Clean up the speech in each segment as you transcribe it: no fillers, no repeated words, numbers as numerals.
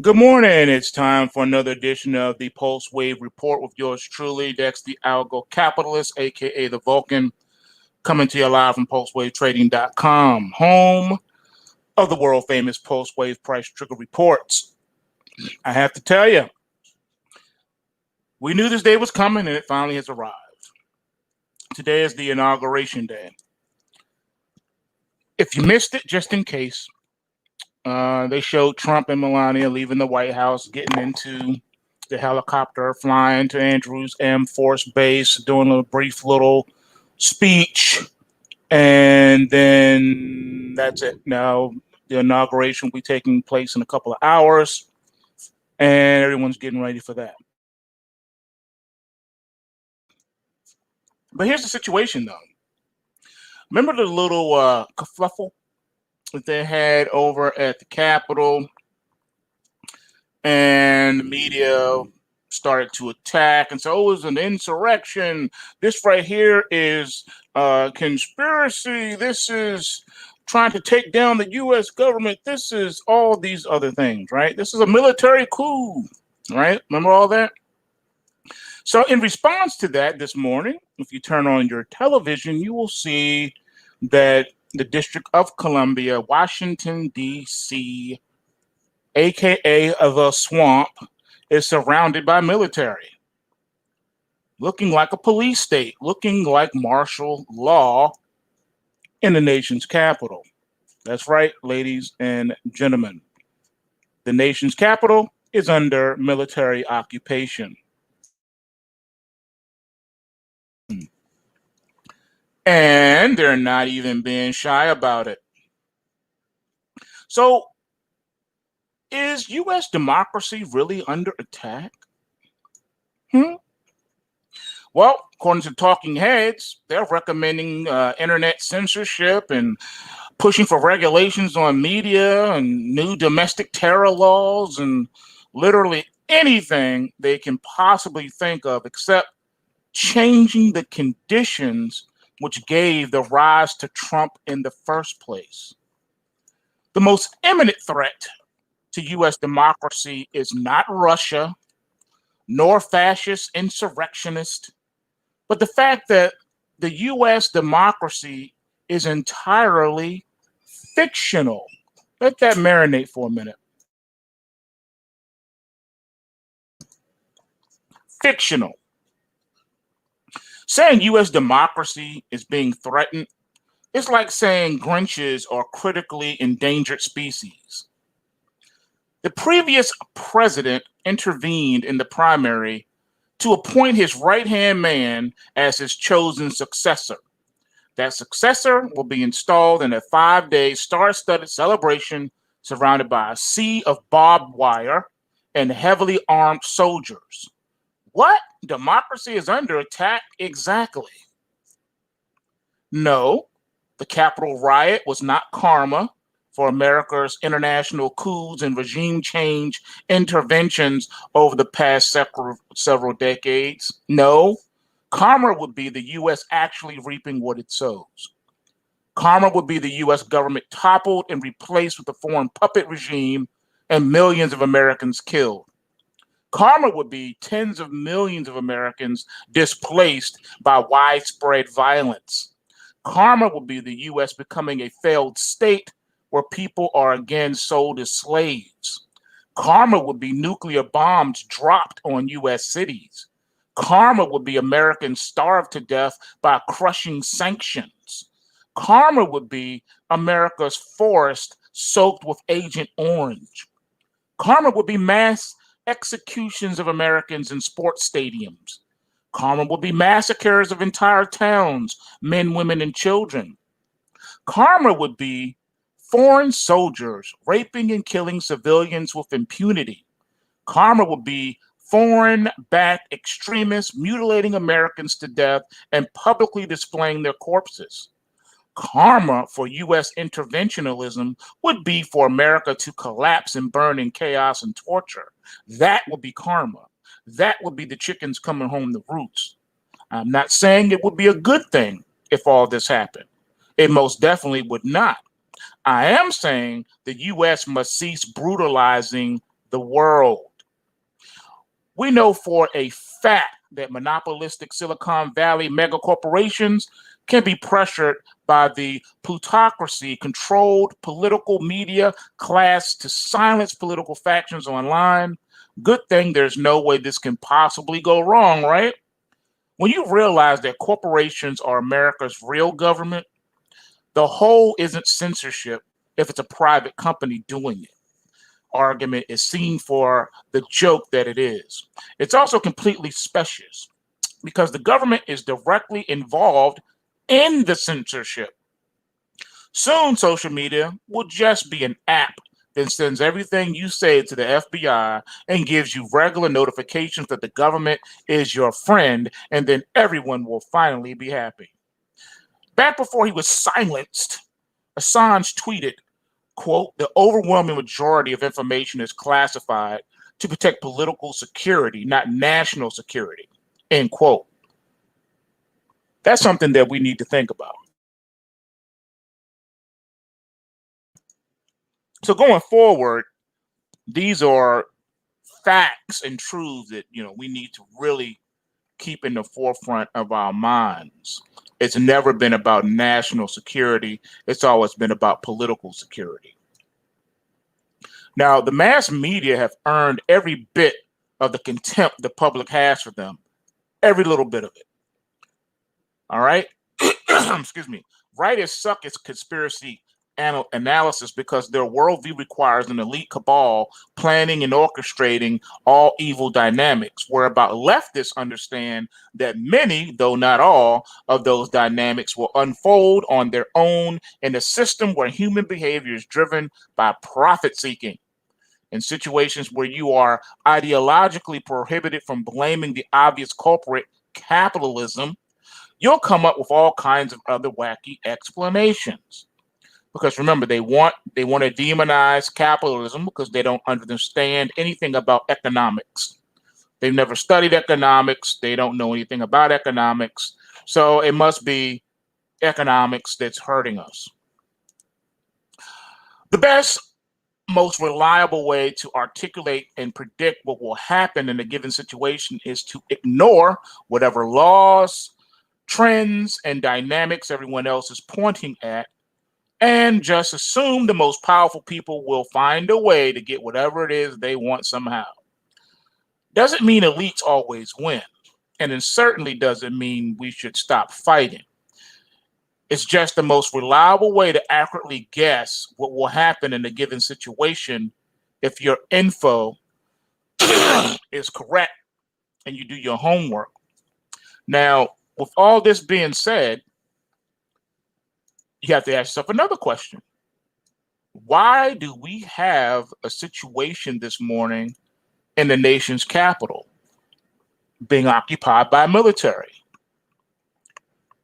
Good morning. It's time for another edition of the PulseWave Report with yours truly, Dex the Algo Capitalist, aka the Vulcan, coming to you live from PulseWaveTrading.com, home of the world famous PulseWave Price Trigger Reports. I have to tell you, we knew this day was coming and it finally has arrived. Today is the inauguration day. If you missed it, just in case, they showed Trump and Melania leaving the White House, getting into the helicopter, flying to Andrews Air Force Base, doing a brief little speech, and then that's it. Now the inauguration will be taking place in a couple of hours, and everyone's getting ready for that. But here's the situation, though. Remember the little kerfuffle that they had over at the Capitol, and the media started to attack and say, oh, it was an insurrection. This right here is conspiracy. This is trying to take down the U.S. government. This is all these other things, right? This is a military coup, right? Remember all that? So in response to that this morning, if you turn on your television, you will see that the District of Columbia, Washington, D.C., aka the swamp, is surrounded by military, looking like a police state, looking like martial law in the nation's capital. That's right, ladies and gentlemen. The nation's capital is under military occupation. And they're not even being shy about it. So, is U.S. democracy really under attack? Well, according to talking heads, they're recommending internet censorship and pushing for regulations on media and new domestic terror laws and literally anything they can possibly think of except changing the conditions which gave the rise to Trump in the first place. The most imminent threat to U.S. democracy is not Russia, nor fascist insurrectionists, but the fact that the U.S. democracy is entirely fictional. Let that marinate for a minute. Fictional. Saying U.S. democracy is being threatened is like saying Grinches are critically endangered species. The previous president intervened in the primary to appoint his right-hand man as his chosen successor. That successor will be installed in a 5-day star-studded celebration surrounded by a sea of barbed wire and heavily armed soldiers. What? Democracy is under attack? Exactly. No, the Capitol riot was not karma for America's international coups and regime change interventions over the past several decades. No, karma would be the U.S. actually reaping what it sows. Karma would be the U.S. government toppled and replaced with a foreign puppet regime and millions of Americans killed. Karma would be tens of millions of Americans displaced by widespread violence. Karma would be the U.S. becoming a failed state where people are again sold as slaves. Karma would be nuclear bombs dropped on U.S. cities. Karma would be Americans starved to death by crushing sanctions. Karma would be America's forest soaked with Agent Orange. Karma would be mass executions of Americans in sports stadiums. Karma would be massacres of entire towns, men, women, and children. Karma would be foreign soldiers raping and killing civilians with impunity. Karma would be foreign-backed extremists mutilating Americans to death and publicly displaying their corpses. Karma for U.S. interventionism would be for America to collapse and burn in chaos and torture. That would be karma. That would be the chickens coming home to roost. I'm not saying it would be a good thing if all this happened. It most definitely would not. I am saying the U.S. must cease brutalizing the world. We know for a fact that monopolistic Silicon Valley megacorporations can be pressured by the plutocracy-controlled political media class to silence political factions online. Good thing there's no way this can possibly go wrong, right? When you realize that corporations are America's real government, the whole isn't censorship if it's a private company doing it. Argument is seen for the joke that it is. It's also completely specious because the government is directly involved in the censorship. Soon, social media will just be an app that sends everything you say to the FBI and gives you regular notifications that the government is your friend, and then everyone will finally be happy. Back before he was silenced, Assange tweeted, quote, "The overwhelming majority of information is classified to protect political security, not national security," end quote. That's something that we need to think about. So going forward, these are facts and truths that we need to really keep in the forefront of our minds. It's never been about national security. It's always been about political security. Now, the mass media have earned every bit of the contempt the public has for them, every little bit of it. All right? Excuse me. Writers suck at conspiracy analysis because their worldview requires an elite cabal planning and orchestrating all evil dynamics, whereas leftists understand that many, though not all, of those dynamics will unfold on their own in a system where human behavior is driven by profit seeking. In situations where you are ideologically prohibited from blaming the obvious culprit, capitalism, you'll come up with all kinds of other wacky explanations. Because remember, they want to demonize capitalism because they don't understand anything about economics. They've never studied economics. They don't know anything about economics. So it must be economics that's hurting us. The best, most reliable way to articulate and predict what will happen in a given situation is to ignore whatever laws, trends, and dynamics everyone else is pointing at, and just assume the most powerful people will find a way to get whatever it is they want somehow. Doesn't mean elites always win, and it certainly doesn't mean we should stop fighting. It's just the most reliable way to accurately guess what will happen in a given situation if your info is correct and you do your homework. Now, with all this being said, you have to ask yourself another question. Why do we have a situation this morning in the nation's capital being occupied by military?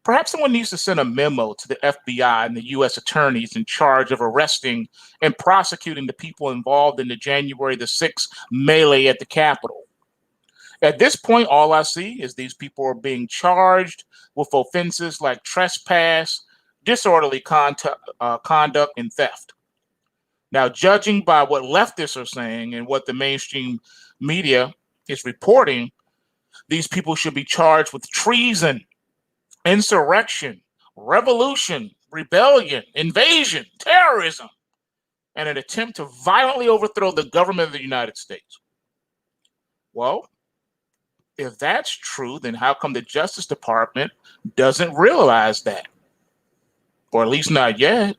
Perhaps someone needs to send a memo to the FBI and the U.S. attorneys in charge of arresting and prosecuting the people involved in the January the 6th melee at the Capitol. At this point, all I see is these people are being charged with offenses like trespass, disorderly conduct, and theft. Now, judging by what leftists are saying and what the mainstream media is reporting, these people should be charged with treason, insurrection, revolution, rebellion, invasion, terrorism, and an attempt to violently overthrow the government of the United States. Well, if that's true, then how come the Justice Department doesn't realize that? Or at least not yet.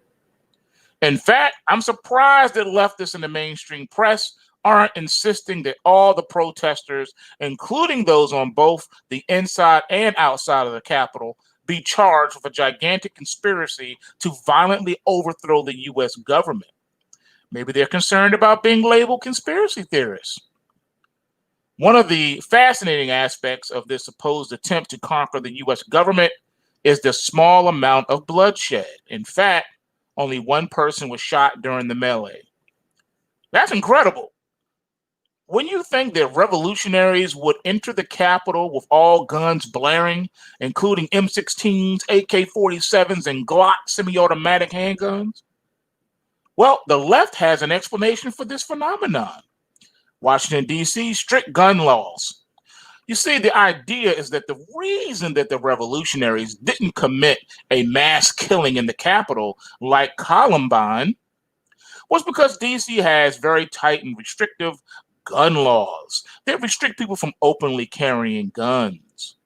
In fact, I'm surprised that leftists in the mainstream press aren't insisting that all the protesters, including those on both the inside and outside of the Capitol, be charged with a gigantic conspiracy to violently overthrow the U.S. government. Maybe they're concerned about being labeled conspiracy theorists. One of the fascinating aspects of this supposed attempt to conquer the U.S. government is the small amount of bloodshed. In fact, only one person was shot during the melee. That's incredible. When you think that revolutionaries would enter the Capitol with all guns blaring, including M16s, AK-47s, and Glock semi-automatic handguns? Well, the left has an explanation for this phenomenon. Washington, D.C., strict gun laws. You see, the idea is that the reason that the revolutionaries didn't commit a mass killing in the Capitol like Columbine was because DC has very tight and restrictive gun laws. They restrict people from openly carrying guns.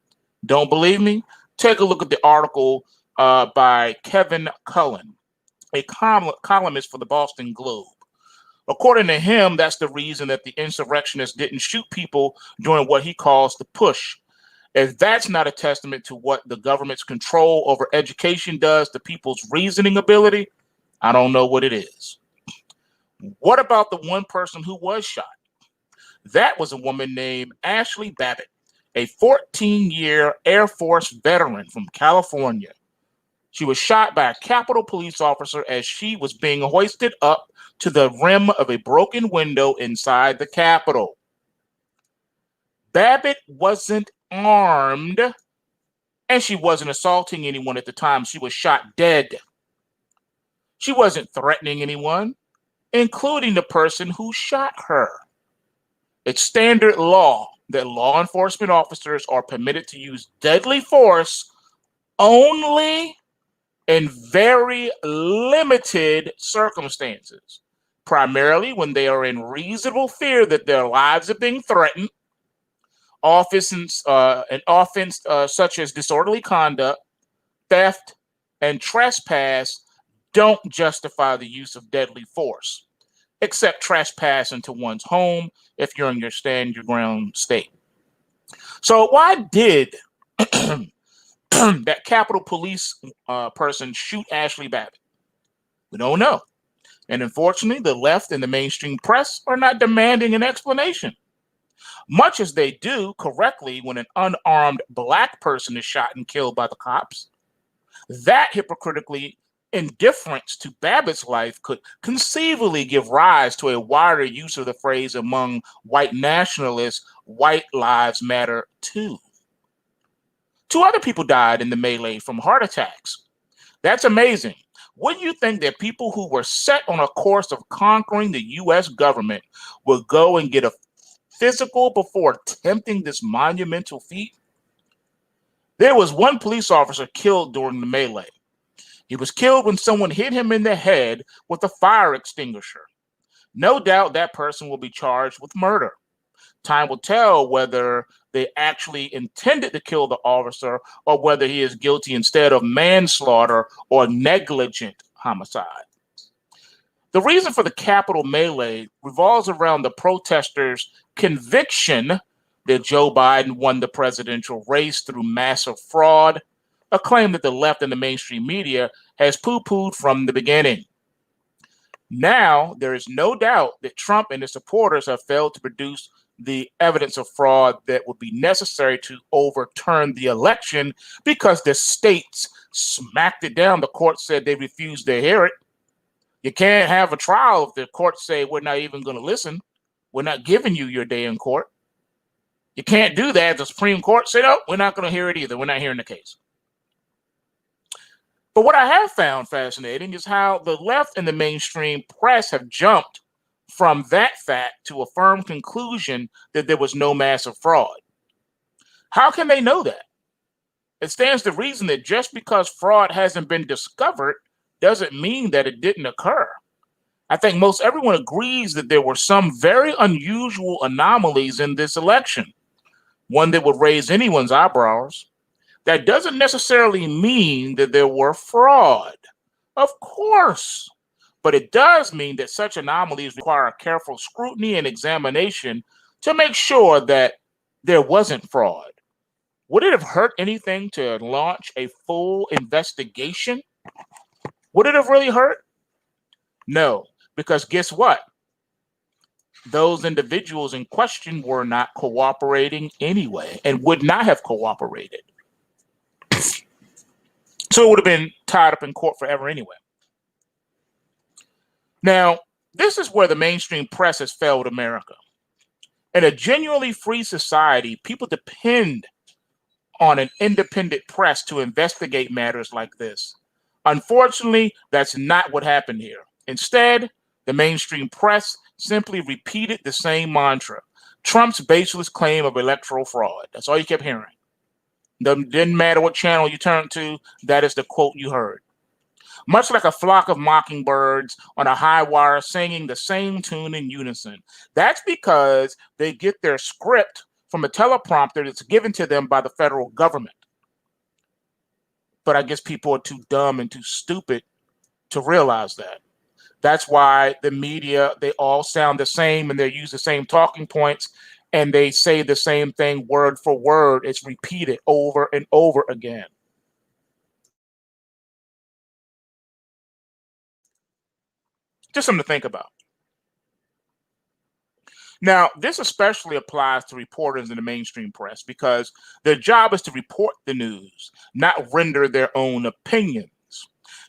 Don't believe me? Take a look at the article by Kevin Cullen, a columnist for the Boston Globe. According to him, that's the reason that the insurrectionists didn't shoot people during what he calls the push. If that's not a testament to what the government's control over education does to people's reasoning ability, I don't know what it is. What about the one person who was shot? That was a woman named Ashley Babbitt, a 14-year Air Force veteran from California. She was shot by a Capitol police officer as she was being hoisted up to the rim of a broken window inside the Capitol. Babbitt wasn't armed, and she wasn't assaulting anyone at the time she was shot dead. She wasn't threatening anyone, including the person who shot her. It's standard law that law enforcement officers are permitted to use deadly force only in very limited circumstances, primarily when they are in reasonable fear that their lives are being threatened. An offense such as disorderly conduct, theft, and trespass don't justify the use of deadly force, except trespass into one's home if you're in your stand your ground state. So why did that Capitol Police person shoot Ashley Babbitt? We don't know. And unfortunately, the left and the mainstream press are not demanding an explanation, much as they do correctly when an unarmed black person is shot and killed by the cops. That hypocritically indifference to Babbitt's life could conceivably give rise to a wider use of the phrase among white nationalists, white lives matter too. 2 other people died in the melee from heart attacks. That's amazing. Wouldn't you think that people who were set on a course of conquering the U.S. government would go and get a physical before attempting this monumental feat? There was one police officer killed during the melee. He was killed when someone hit him in the head with a fire extinguisher. No doubt that person will be charged with murder. Time will tell whether they actually intended to kill the officer or whether he is guilty instead of manslaughter or negligent homicide. The reason for the Capitol melee revolves around the protesters' conviction that Joe Biden won the presidential race through massive fraud, a claim that the left and the mainstream media has poo-pooed from the beginning. Now, there is no doubt that Trump and his supporters have failed to produce the evidence of fraud that would be necessary to overturn the election because the states smacked it down. The court said they refused to hear it. You can't have a trial if the courts say we're not even going to listen. We're not giving you your day in court. You can't do that. The Supreme Court said, oh, we're not going to hear it either. We're not hearing the case. But what I have found fascinating is how the left and the mainstream press have jumped from that fact to a firm conclusion that there was no massive fraud. How can they know that? It stands to reason that just because fraud hasn't been discovered doesn't mean that it didn't occur. I think most everyone agrees that there were some very unusual anomalies in this election, one that would raise anyone's eyebrows. That doesn't necessarily mean that there were fraud. Of course. But it does mean that such anomalies require careful scrutiny and examination to make sure that there wasn't fraud. Would it have hurt anything to launch a full investigation? Would it have really hurt? No, because guess what? Those individuals in question were not cooperating anyway and would not have cooperated. So it would have been tied up in court forever anyway. Now, this is where the mainstream press has failed America. In a genuinely free society, people depend on an independent press to investigate matters like this. Unfortunately, that's not what happened here. Instead, the mainstream press simply repeated the same mantra. Trump's baseless claim of electoral fraud. That's all you kept hearing. Didn't matter what channel you turned to, that is the quote you heard. Much like a flock of mockingbirds on a high wire singing the same tune in unison. That's because they get their script from a teleprompter that's given to them by the federal government. But I guess people are too dumb and too stupid to realize that. That's why the media, they all sound the same and they use the same talking points and they say the same thing word for word. It's repeated over and over again. Just something to think about. Now, this especially applies to reporters in the mainstream press because their job is to report the news, not render their own opinions.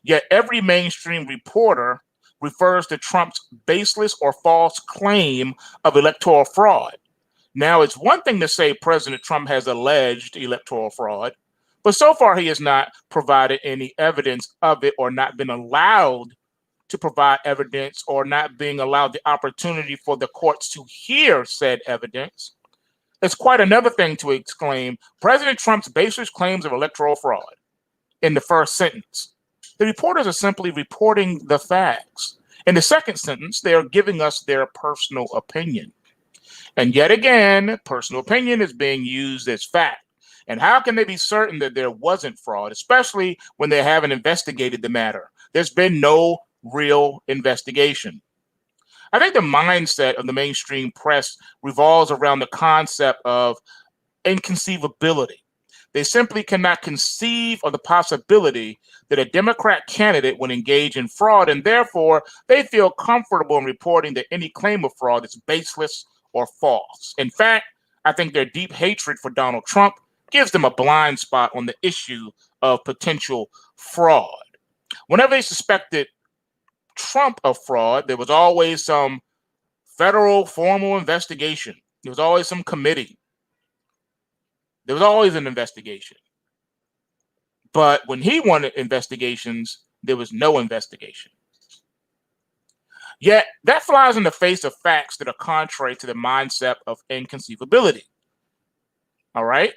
Yet every mainstream reporter refers to Trump's baseless or false claim of electoral fraud. Now, it's one thing to say President Trump has alleged electoral fraud, but so far he has not provided any evidence of it or not been allowed to provide evidence or not being allowed the opportunity for the courts to hear said evidence. It's quite another thing to exclaim President Trump's baseless claims of electoral fraud in the first sentence. The reporters are simply reporting the facts. In the second sentence, they are giving us their personal opinion. And yet again, personal opinion is being used as fact. And how can they be certain that there wasn't fraud, especially when they haven't investigated the matter? There's been no real investigation. I think the mindset of the mainstream press revolves around the concept of inconceivability. They simply cannot conceive of the possibility that a Democrat candidate would engage in fraud, and therefore they feel comfortable in reporting that any claim of fraud is baseless or false. In fact, I think their deep hatred for Donald Trump gives them a blind spot on the issue of potential fraud. Whenever they suspected Trump of fraud, there was always some federal formal investigation. There was always some committee. There was always an investigation. But when he wanted investigations, there was no investigation. Yet that flies in the face of facts that are contrary to the mindset of inconceivability. All right?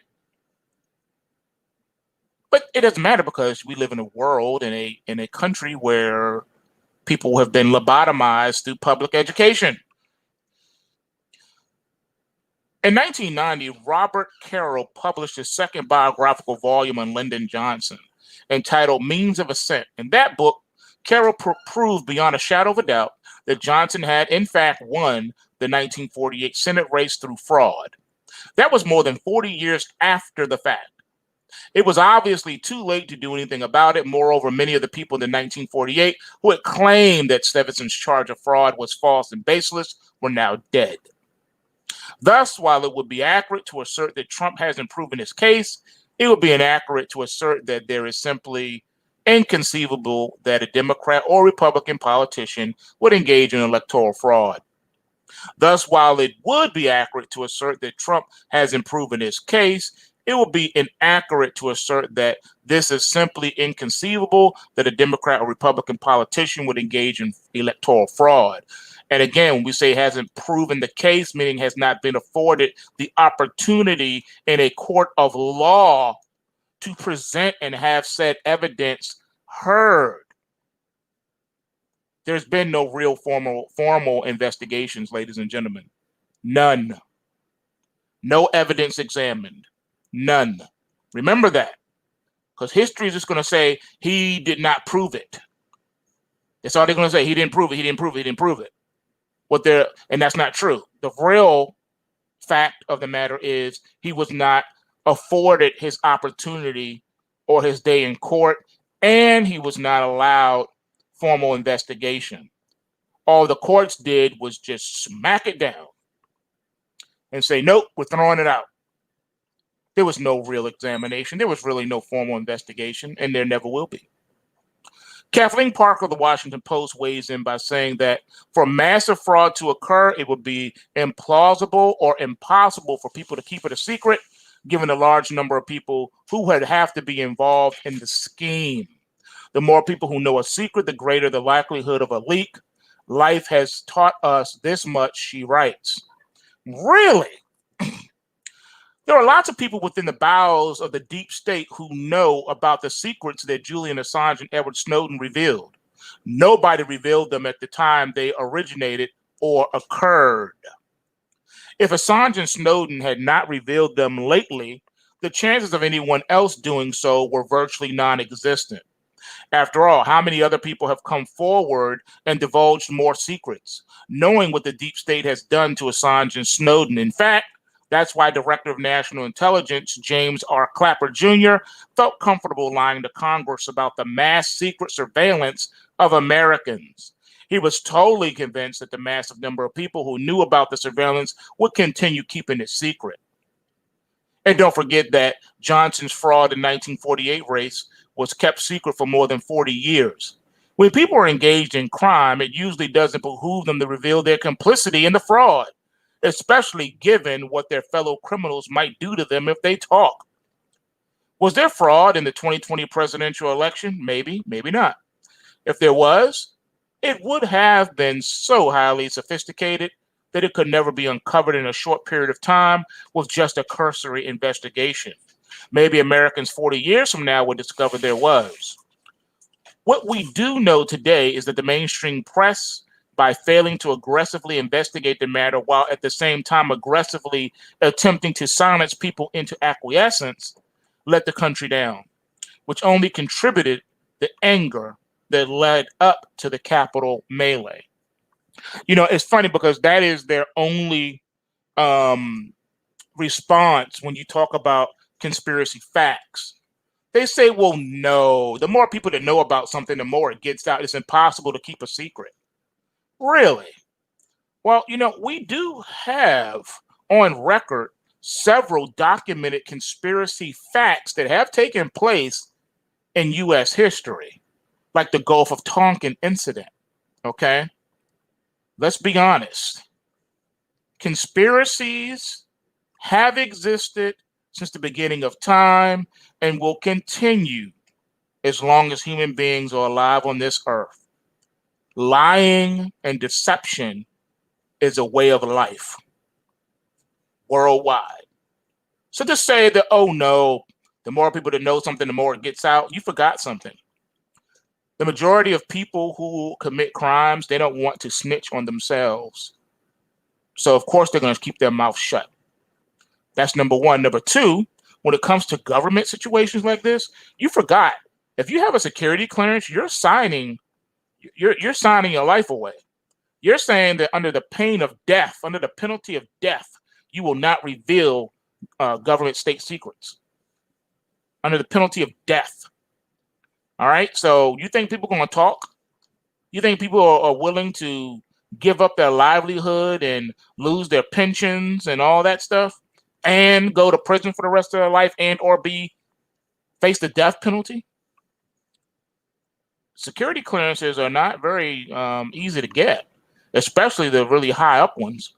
But it doesn't matter because we live in a world, in a country where people have been lobotomized through public education. In 1990, Robert Carroll published his second biographical volume on Lyndon Johnson, entitled Means of Ascent. In that book, Carroll proved beyond a shadow of a doubt that Johnson had, in fact, won the 1948 Senate race through fraud. That was more than 40 years after the fact. It was obviously too late to do anything about it. Moreover, many of the people in 1948 who had claimed that Stevenson's charge of fraud was false and baseless were now dead. Thus, while it would be accurate to assert that Trump hasn't proven his case, it would be inaccurate to assert that there is simply inconceivable that a Democrat or Republican politician would engage in electoral fraud. Thus, while it would be accurate to assert that Trump hasn't proven his case, it would be inaccurate to assert that this is simply inconceivable that a Democrat or Republican politician would engage in electoral fraud. And again, when we say hasn't proven the case, meaning has not been afforded the opportunity in a court of law to present and have said evidence heard. There's been no real formal investigations, ladies and gentlemen. None. No evidence examined. None. Remember that. Because history is just going to say he did not prove it. That's all they're going to say. He didn't prove it. He didn't prove it. He didn't prove it. And that's not true. The real fact of the matter is he was not afforded his opportunity or his day in court, and he was not allowed formal investigation. All the courts did was just smack it down and say, nope, we're throwing it out. There was no real examination. There was really no formal investigation, and there never will be. Kathleen Parker of the Washington Post weighs in by saying that for massive fraud to occur, it would be implausible or impossible for people to keep it a secret, given the large number of people who would have to be involved in the scheme. The more people who know a secret, the greater the likelihood of a leak. Life has taught us this much, she writes. Really? There are lots of people within the bowels of the deep state who know about the secrets that Julian Assange and Edward Snowden revealed. Nobody revealed them at the time they originated or occurred. If Assange and Snowden had not revealed them lately, the chances of anyone else doing so were virtually non-existent. After all, how many other people have come forward and divulged more secrets, knowing what the deep state has done to Assange and Snowden? In fact, that's why Director of National Intelligence James R. Clapper Jr. felt comfortable lying to Congress about the mass secret surveillance of Americans. He was totally convinced that the massive number of people who knew about the surveillance would continue keeping it secret. And don't forget that Johnson's fraud in 1948 race was kept secret for more than 40 years. When people are engaged in crime, it usually doesn't behoove them to reveal their complicity in the fraud, especially given what their fellow criminals might do to them if they talk. Was there fraud in the 2020 presidential election? Maybe, maybe not. If there was, it would have been so highly sophisticated that it could never be uncovered in a short period of time with just a cursory investigation. Maybe Americans 40 years from now would discover there was. What we do know today is that the mainstream press, by failing to aggressively investigate the matter while at the same time aggressively attempting to silence people into acquiescence, let the country down, which only contributed the anger that led up to the Capitol melee. You know, it's funny because that is their only response when you talk about conspiracy facts. They say, well, no, the more people that know about something, the more it gets out. It's impossible to keep a secret. Really? Well, you know, we do have on record several documented conspiracy facts that have taken place in U.S. history, like the Gulf of Tonkin incident. Okay? Let's be honest. Conspiracies have existed since the beginning of time and will continue as long as human beings are alive on this earth. Lying and deception is a way of life worldwide. So to say that, oh no, the more people that know something, the more it gets out, you forgot something. The majority of people who commit crimes, they don't want to snitch on themselves. So of course they're going to keep their mouth shut. That's number one. Number two, when it comes to government situations like this, you forgot. If you have a security clearance, you're signing your life away. You're saying that under the pain of death, under the penalty of death, you will not reveal government state secrets. Under the penalty of death. All right. So you think people are going to talk? You think people are willing to give up their livelihood and lose their pensions and all that stuff and go to prison for the rest of their life and or face the death penalty? Security clearances are not very easy to get, especially the really high up ones.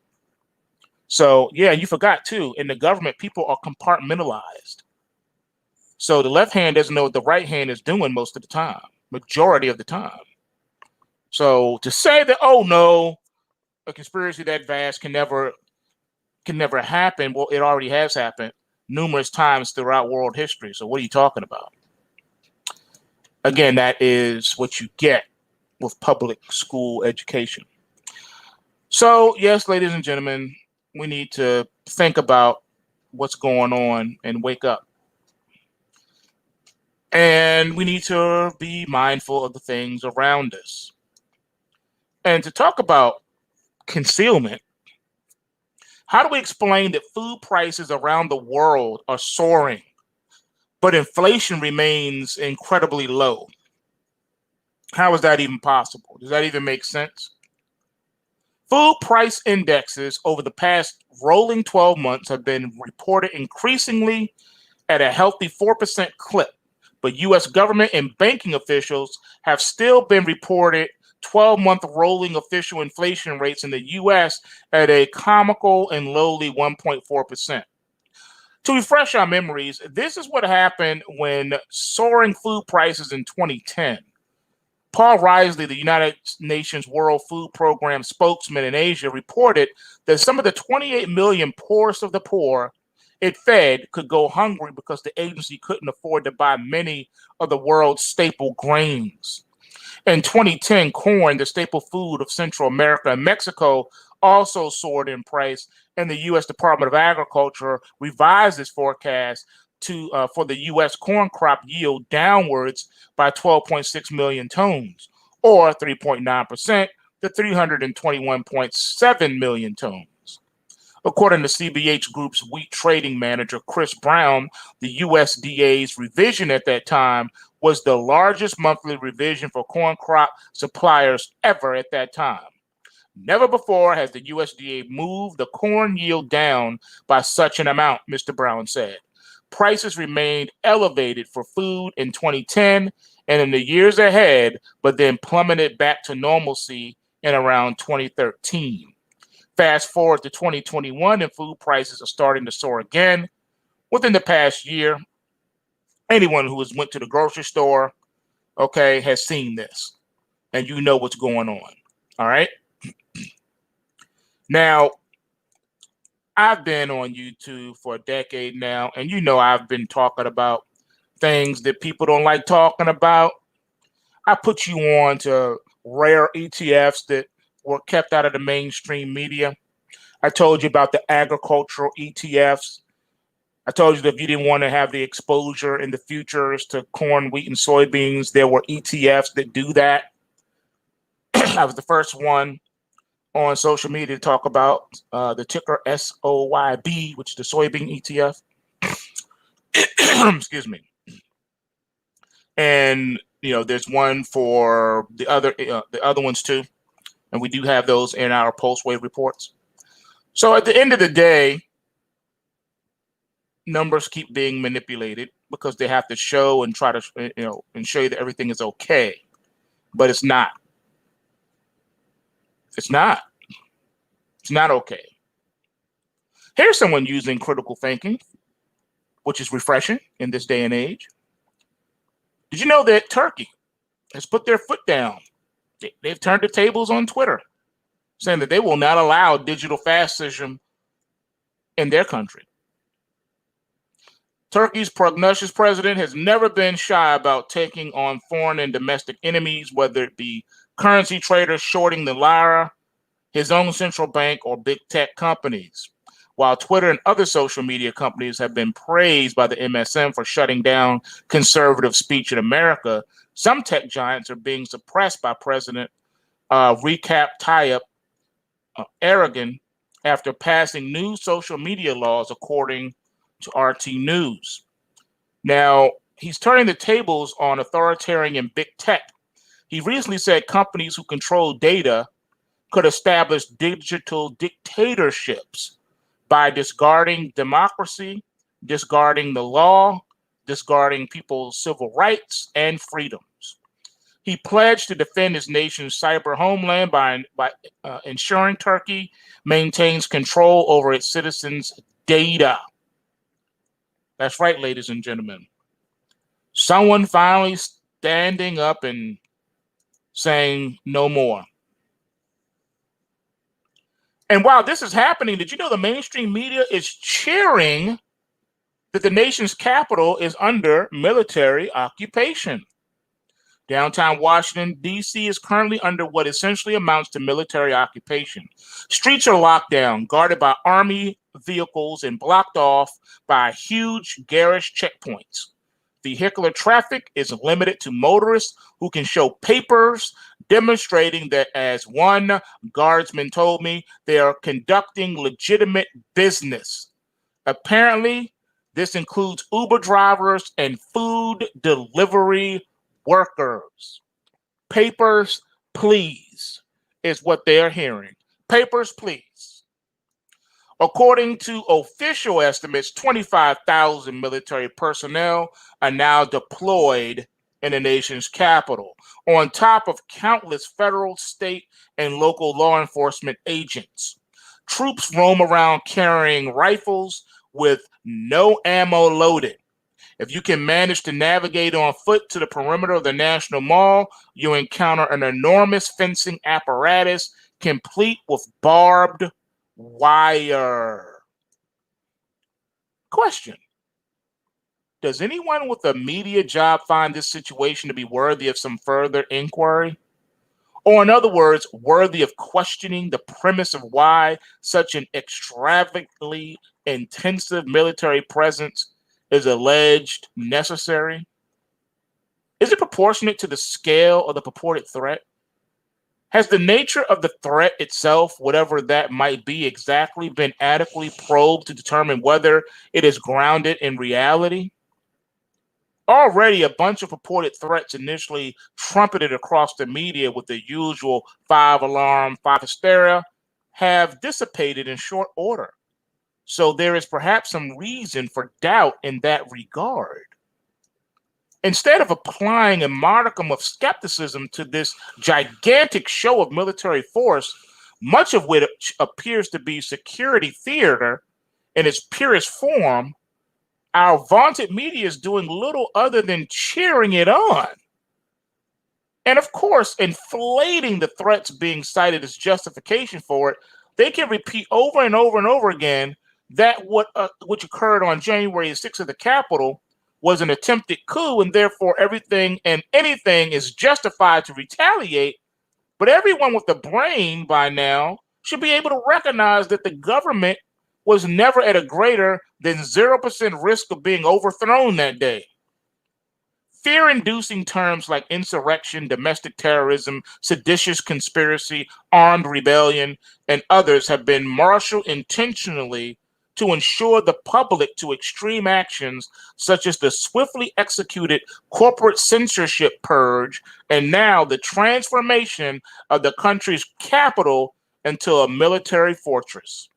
So yeah, you forgot too. In the government, people are compartmentalized. So the left hand doesn't know what the right hand is doing most of the time, majority of the time. So to say that, oh no, a conspiracy that vast can never happen, well, it already has happened numerous times throughout world history. So what are you talking about? Again, that is what you get with public school education. So yes, ladies and gentlemen, we need to think about what's going on and wake up. And we need to be mindful of the things around us. And to talk about concealment, how do we explain that food prices around the world are soaring, but inflation remains incredibly low? How is that even possible? Does that even make sense? Food price indexes over the past rolling 12 months have been reported increasingly at a healthy 4% clip, but U.S. government and banking officials have still been reported 12-month rolling official inflation rates in the U.S. at a comical and lowly 1.4%. To refresh our memories, this is what happened when soaring food prices in 2010. Paul Risley, the United Nations World Food Program spokesman in Asia, reported that some of the 28 million poorest of the poor it fed could go hungry because the agency couldn't afford to buy many of the world's staple grains. In 2010, corn, the staple food of Central America and Mexico, also soared in price, and the U.S. Department of Agriculture revised its forecast for the U.S. corn crop yield downwards by 12.6 million tons, or 3.9% to 321.7 million tons. According to CBH Group's wheat trading manager, Chris Brown, the USDA's revision at that time was the largest monthly revision for corn crop suppliers ever at that time. Never before has the USDA moved the corn yield down by such an amount, Mr. Brown said. Prices remained elevated for food in 2010 and in the years ahead, but then plummeted back to normalcy in around 2013. Fast forward to 2021 and food prices are starting to soar again. Within the past year, anyone who has went to the grocery store, okay, has seen this, and you know what's going on. All right. Now, I've been on YouTube for a decade now, and you know I've been talking about things that people don't like talking about. I put you on to rare ETFs that were kept out of the mainstream media. I told you about the agricultural ETFs. I told you that if you didn't want to have the exposure in the futures to corn, wheat, and soybeans, there were ETFs that do that. I was the first one on social media to talk about the ticker SOYB, which is the soybean ETF. Excuse me. And you know, there's one for the other ones too, and we do have those in our PulseWave reports. So at the end of the day, numbers keep being manipulated because they have to show and try to, and show you that everything is okay, but it's not. It's not. It's not okay. Here's someone using critical thinking, which is refreshing in this day and age. Did you know that Turkey has put their foot down? They've turned the tables on Twitter, saying that they will not allow digital fascism in their country. Turkey's prognostic president has never been shy about taking on foreign and domestic enemies, whether it be currency traders shorting the lira, his own central bank, or big tech companies. While Twitter and other social media companies have been praised by the MSM for shutting down conservative speech in America, some tech giants are being suppressed by President Recep Tayyip Erdogan after passing new social media laws, according to RT News. Now, he's turning the tables on authoritarian and big tech. He recently said companies who control data could establish digital dictatorships by discarding democracy, discarding the law, discarding people's civil rights and freedoms. He pledged to defend his nation's cyber homeland by ensuring Turkey maintains control over its citizens' data. That's right, ladies and gentlemen. Someone finally standing up and saying no more. And while this is happening, did you know the mainstream media is cheering that the nation's capital is under military occupation? Downtown Washington, D.C. is currently under what essentially amounts to military occupation. Streets are locked down, guarded by Army vehicles, and blocked off by huge garish checkpoints. Vehicular traffic is limited to motorists who can show papers demonstrating that, as one guardsman told me, they are conducting legitimate business. Apparently, this includes Uber drivers and food delivery workers. Papers, please, is what they're hearing. Papers, please. According to official estimates, 25,000 military personnel are now deployed in the nation's capital, on top of countless federal, state, and local law enforcement agents. Troops roam around carrying rifles with no ammo loaded. If you can manage to navigate on foot to the perimeter of the National Mall, you encounter an enormous fencing apparatus complete with barbed wire. Question: does anyone with a media job find this situation to be worthy of some further inquiry? Or, in other words, worthy of questioning the premise of why such an extravagantly intensive military presence is alleged necessary? Is it proportionate to the scale of the purported threat? Has the nature of the threat itself, whatever that might be exactly, been adequately probed to determine whether it is grounded in reality? Already, a bunch of purported threats initially trumpeted across the media with the usual five alarm, five hysteria have dissipated in short order. So there is perhaps some reason for doubt in that regard. Instead of applying a modicum of skepticism to this gigantic show of military force, much of which appears to be security theater in its purest form, our vaunted media is doing little other than cheering it on. And of course, inflating the threats being cited as justification for it, they can repeat over and over and over again that which occurred on January 6th at the Capitol was an attempted coup, and therefore everything and anything is justified to retaliate. But everyone with a brain by now should be able to recognize that the government was never at a greater than 0% risk of being overthrown that day. Fear-inducing terms like insurrection, domestic terrorism, seditious conspiracy, armed rebellion, and others have been marshaled intentionally to ensure the public to extreme actions such as the swiftly executed corporate censorship purge and now the transformation of the country's capital into a military fortress.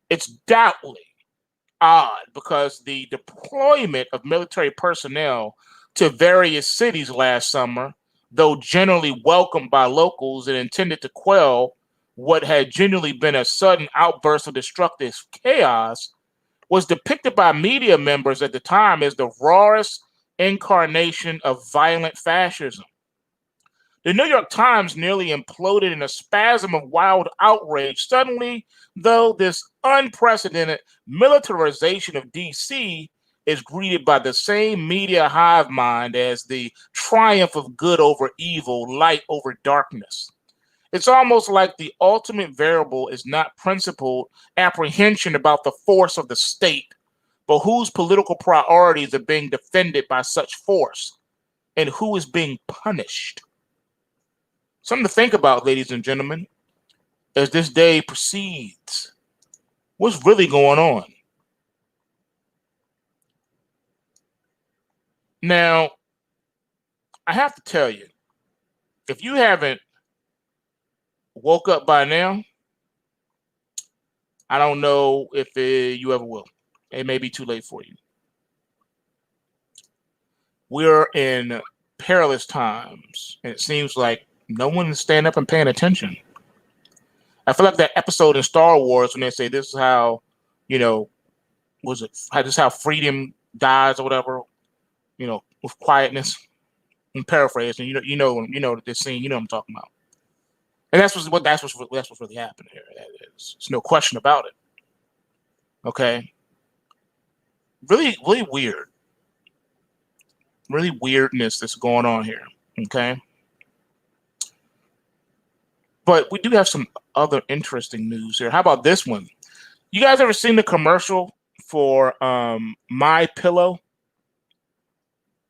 It's doubtfully odd because the deployment of military personnel to various cities last summer, though generally welcomed by locals and intended to quell what had genuinely been a sudden outburst of destructive chaos, was depicted by media members at the time as the rawest incarnation of violent fascism. The New York Times nearly imploded in a spasm of wild outrage. Suddenly, though, this unprecedented militarization of D.C. is greeted by the same media hive mind as the triumph of good over evil, light over darkness. It's almost like the ultimate variable is not principled apprehension about the force of the state, but whose political priorities are being defended by such force and who is being punished. Something to think about, ladies and gentlemen, as this day proceeds. What's really going on? Now, I have to tell you, if you haven't woke up by now, I don't know if you ever will. It may be too late for you. We're in perilous times, and it seems like no one is standing up and paying attention. I feel like that episode in Star Wars when they say this is how, this is how freedom dies or whatever, with quietness. I'm paraphrasing. You know this scene. You know what I'm talking about. And that's what's really happening here. There's no question about it. Okay. Really, really weird. Really weirdness that's going on here. Okay. But we do have some other interesting news here. How about this one? You guys ever seen the commercial for My Pillow?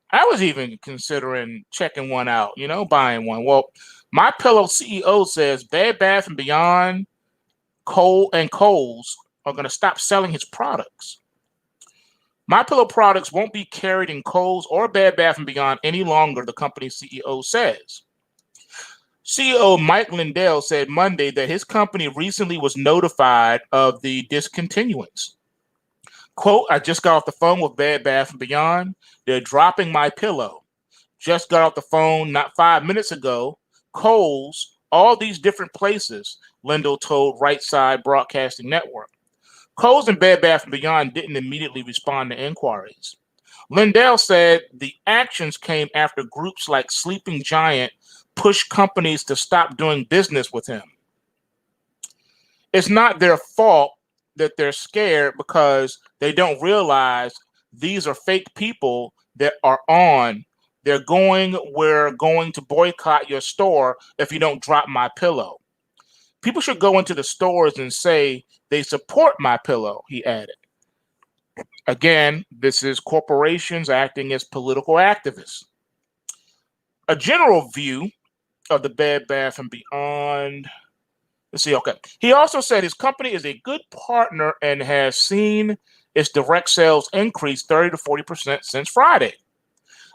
I was even considering checking one out, buying one. Well, My Pillow CEO says Bed Bath & Beyond, Kohl's are going to stop selling his products. My Pillow products won't be carried in Kohl's or Bed Bath & Beyond any longer, the company's CEO says. CEO Mike Lindell said Monday that his company recently was notified of the discontinuance. Quote, I just got off the phone with Bed Bath & Beyond. They're dropping My Pillow. Just got off the phone not 5 minutes ago. Kohl's, all these different places, Lindell told Right Side Broadcasting Network. Kohl's and Bed Bath & Beyond didn't immediately respond to inquiries. Lindell said the actions came after groups like Sleeping Giant pushed companies to stop doing business with him. It's not their fault that they're scared because they don't realize these are fake people that are on. We're going to boycott your store if you don't drop my pillow. People should go into the stores and say they support my pillow, he added. Again, this is corporations acting as political activists. A general view of the Bed Bath & Beyond. Let's see, okay. He also said his company is a good partner and has seen its direct sales increase 30 to 40% since Friday.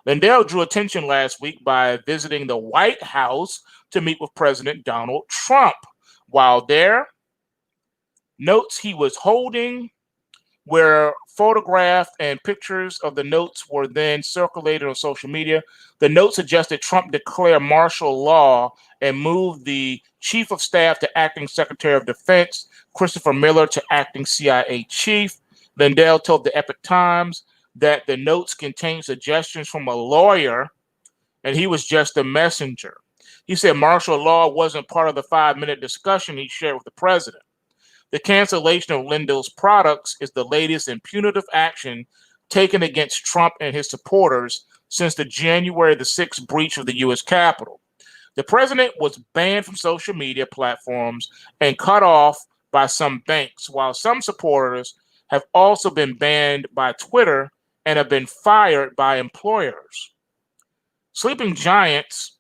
Lindell drew attention last week by visiting the White House to meet with President Donald Trump. While there, notes he was holding were photographed and pictures of the notes were then circulated on social media. The note suggested Trump declare martial law and move the chief of staff to acting secretary of defense, Christopher Miller to acting CIA chief. Lindell told the Epoch Times that the notes contained suggestions from a lawyer and he was just a messenger. He said martial law wasn't part of the 5-minute discussion he shared with the president. The cancellation of Lindell's products is the latest in punitive action taken against Trump and his supporters since the January the 6th breach of the U.S. Capitol. The president was banned from social media platforms and cut off by some banks, while some supporters have also been banned by Twitter and have been fired by employers. Sleeping Giants,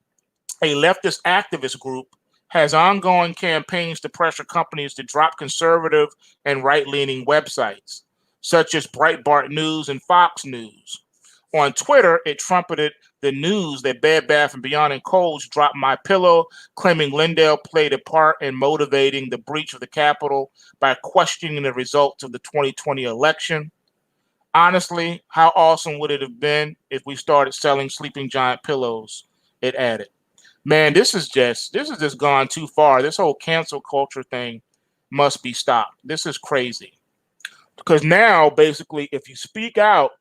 a leftist activist group, has ongoing campaigns to pressure companies to drop conservative and right-leaning websites, such as Breitbart News and Fox News. On Twitter, it trumpeted the news that Bed Bath & Beyond and Kohl's dropped my pillow, claiming Lindell played a part in motivating the breach of the Capitol by questioning the results of the 2020 election. Honestly, how awesome would it have been if we started selling Sleeping Giant pillows? It added. Man, this is just gone too far. This whole cancel culture thing must be stopped. This is crazy. Because now, basically, if you speak out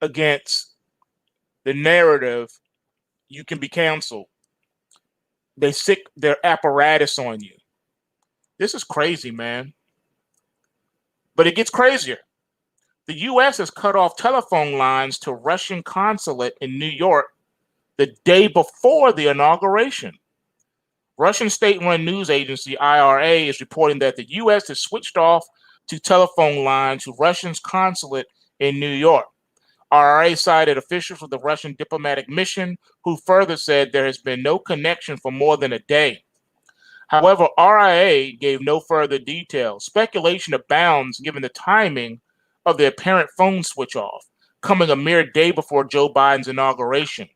against the narrative, you can be canceled. They sick their apparatus on you. This is crazy, man. But it gets crazier. The U.S. has cut off telephone lines to Russian consulate in New York the day before the inauguration. Russian state-run news agency IRA is reporting that the U.S. has switched off to telephone lines to Russia's consulate in New York. IRA cited officials of the Russian diplomatic mission who further said there has been no connection for more than a day. However, RIA gave no further details. Speculation abounds given the timing of the apparent phone switch off, coming a mere day before Joe Biden's inauguration.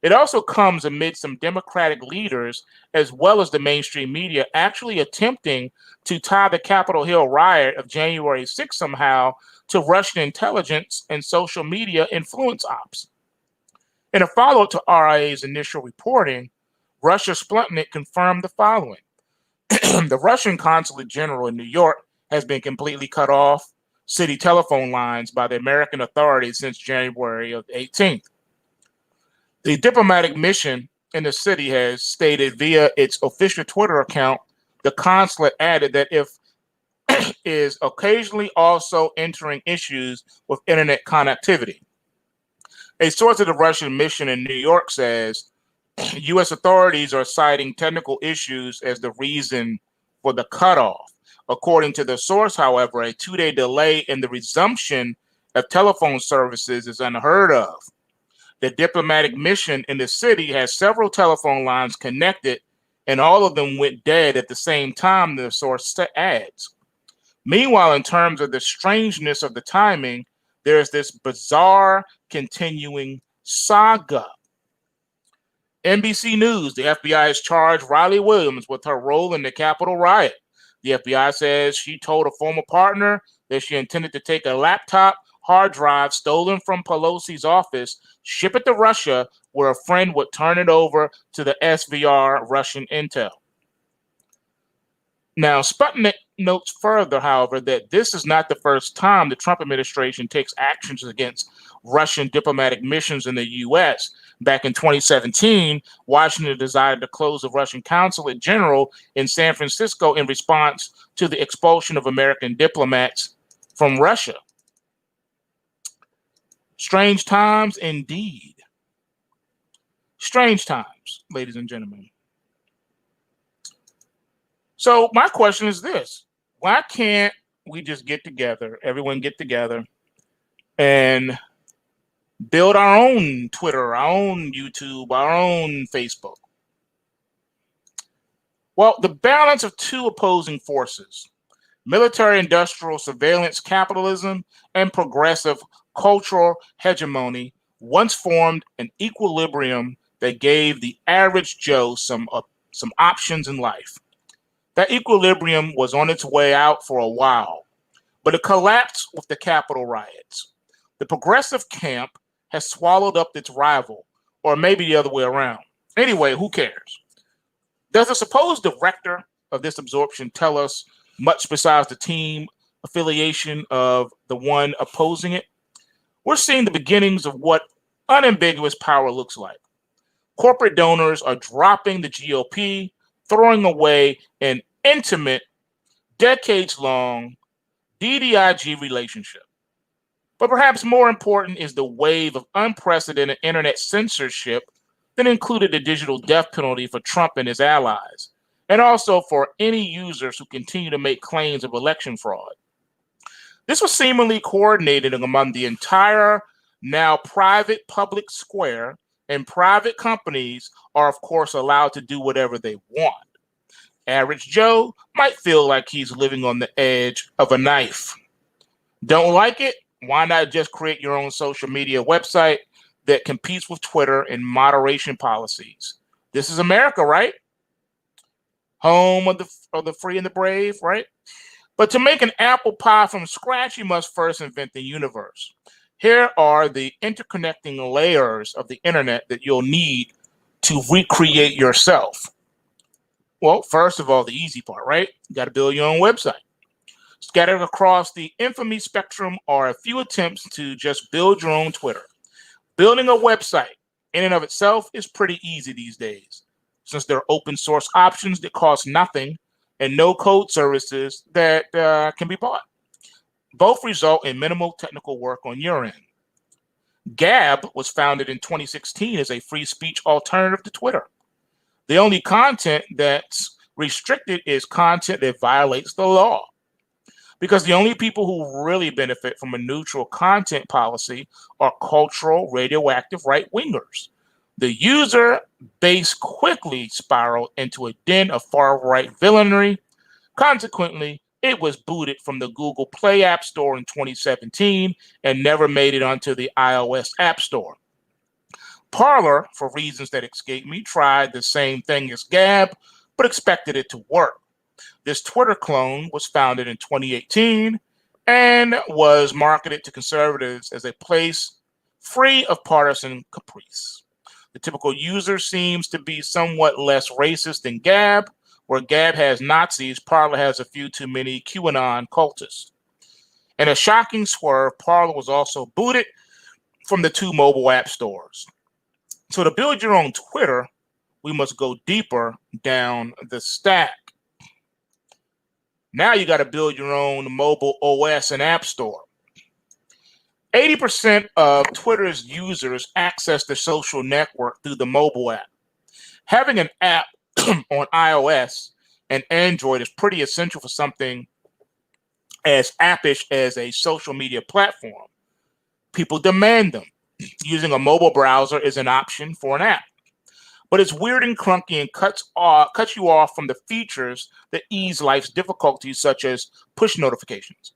It also comes amid some Democratic leaders, as well as the mainstream media, actually attempting to tie the Capitol Hill riot of January 6th somehow to Russian intelligence and social media influence ops. In a follow-up to RIA's initial reporting, Russia Sputnik confirmed the following. The Russian Consulate General in New York has been completely cut off city telephone lines by the American authorities since January of 18th. The diplomatic mission in the city has stated via its official Twitter account, the consulate added that if is occasionally also entering issues with internet connectivity. A source of the Russian mission in New York says U.S. authorities are citing technical issues as the reason for the cutoff. According to the source, however, a 2-day delay in the resumption of telephone services is unheard of. The diplomatic mission in the city has several telephone lines connected, and all of them went dead at the same time, the source adds. Meanwhile, in terms of the strangeness of the timing, there's this bizarre continuing saga. NBC News, the FBI has charged Riley Williams with her role in the Capitol riot. The FBI says she told a former partner that she intended to take a laptop hard drive stolen from Pelosi's office, ship it to Russia, where a friend would turn it over to the SVR Russian intel. Now, Sputnik notes further, however, that this is not the first time the Trump administration takes actions against Russian diplomatic missions in the U.S. Back in 2017, Washington decided to close the Russian consulate general in San Francisco in response to the expulsion of American diplomats from Russia. Strange times indeed. Strange times, ladies and gentlemen. So my question is this: why can't we just get together, everyone get together, and build our own Twitter, our own YouTube, our own Facebook? Well, the balance of two opposing forces, military industrial surveillance capitalism and progressive cultural hegemony, once formed an equilibrium that gave the average Joe some options in life. That equilibrium was on its way out for a while, but it collapsed with the Capitol riots. The progressive camp has swallowed up its rival, or maybe the other way around. Anyway, who cares? Does the supposed director of this absorption tell us much besides the team affiliation of the one opposing it? We're seeing the beginnings of what unambiguous power looks like. Corporate donors are dropping the GOP, throwing away an intimate, decades-long DDIG relationship. But perhaps more important is the wave of unprecedented internet censorship that included the digital death penalty for Trump and his allies, and also for any users who continue to make claims of election fraud. This was seemingly coordinated among the entire now private public square, and private companies are, of course, allowed to do whatever they want. Average Joe might feel like he's living on the edge of a knife. Don't like it? Why not just create your own social media website that competes with Twitter in moderation policies? This is America, right? Home of the free and the brave, right? But to make an apple pie from scratch, you must first invent the universe. Here are the interconnecting layers of the internet that you'll need to recreate yourself. Well, first of all, the easy part, right? You got to build your own website. Scattered across the infamy spectrum are a few attempts to just build your own Twitter. Building a website in and of itself is pretty easy these days, since there are open source options that cost nothing and no code services that can be bought. Both result in minimal technical work on your end. Gab was founded in 2016 as a free speech alternative to Twitter. The only content that's restricted is content that violates the law, because the only people who really benefit from a neutral content policy are cultural, radioactive right-wingers. The user base quickly spiraled into a den of far-right villainy. Consequently, it was booted from the Google Play App Store in 2017 and never made it onto the iOS App Store. Parler, for reasons that escape me, tried the same thing as Gab, but expected it to work. This Twitter clone was founded in 2018 and was marketed to conservatives as a place free of partisan caprice. The typical user seems to be somewhat less racist than Gab. Where Gab has Nazis, Parler has a few too many QAnon cultists. In a shocking swerve, Parler was also booted from the two mobile app stores. So to build your own Twitter, we must go deeper down the stack. Now you got to build your own mobile OS and app store. 80% of Twitter's users access the social network through the mobile app. Having an app on iOS and Android is pretty essential for something as appish as a social media platform. People demand them. Using a mobile browser is an option for an app, but it's weird and clunky and cuts you off from the features that ease life's difficulties, such as push notifications.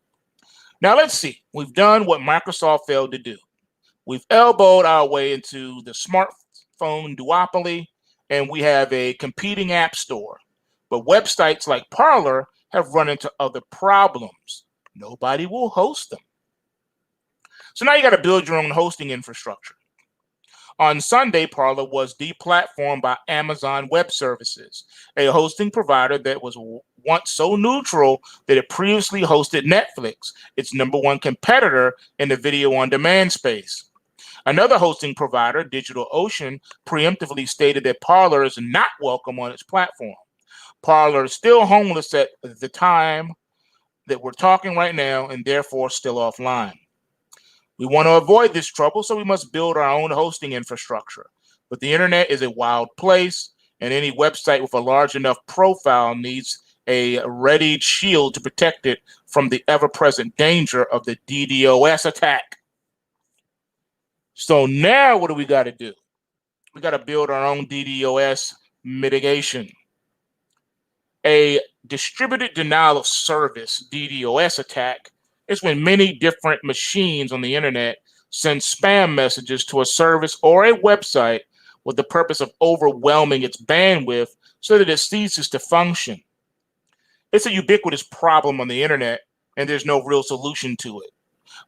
Now let's see. We've done what Microsoft failed to do. We've elbowed our way into the smartphone duopoly, and we have a competing app store. But websites like Parler have run into other problems. Nobody will host them. So now you got to build your own hosting infrastructure. On Sunday, Parler was deplatformed by Amazon Web Services, a hosting provider that was once so neutral that it previously hosted Netflix, its #1 competitor in the video on demand space. Another hosting provider, DigitalOcean, preemptively stated that Parler is not welcome on its platform. Parler is still homeless at the time that we're talking right now and therefore still offline. We want to avoid this trouble, so we must build our own hosting infrastructure. But the internet is a wild place, and any website with a large enough profile needs a readied shield to protect it from the ever-present danger of the DDoS attack. So now what do we got to do? We got to build our own DDoS mitigation. A distributed denial of service DDoS attack is when many different machines on the internet send spam messages to a service or a website with the purpose of overwhelming its bandwidth so that it ceases to function. It's a ubiquitous problem on the internet, and there's no real solution to it.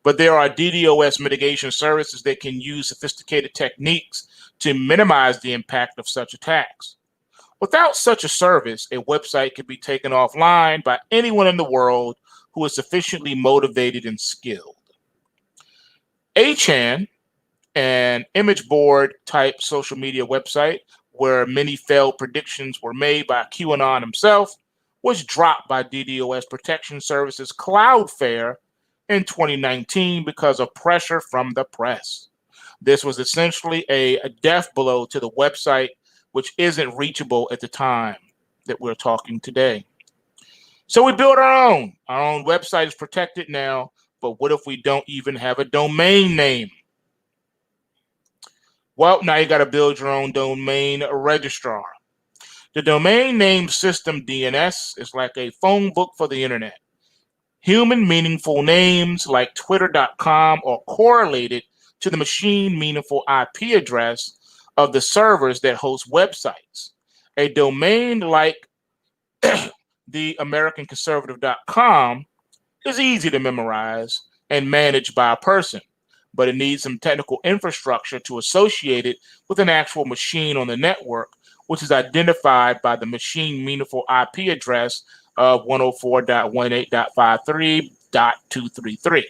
But there are DDoS mitigation services that can use sophisticated techniques to minimize the impact of such attacks. Without such a service, a website could be taken offline by anyone in the world who is sufficiently motivated and skilled. 8chan, an image board type social media website where many failed predictions were made by QAnon himself, was dropped by DDoS protection services Cloudflare in 2019 because of pressure from the press. This was essentially a death blow to the website, which isn't reachable at the time that we're talking today. So we built our own. Our own website is protected now, but what if we don't even have a domain name? Well, now you got to build your own domain registrar. The domain name system DNS is like a phone book for the internet. Human meaningful names like twitter.com are correlated to the machine meaningful IP address of the servers that host websites. A domain like the AmericanConservative.com is easy to memorize and manage by a person, but it needs some technical infrastructure to associate it with an actual machine on the network, which is identified by the machine meaningful IP address of 104.18.53.233.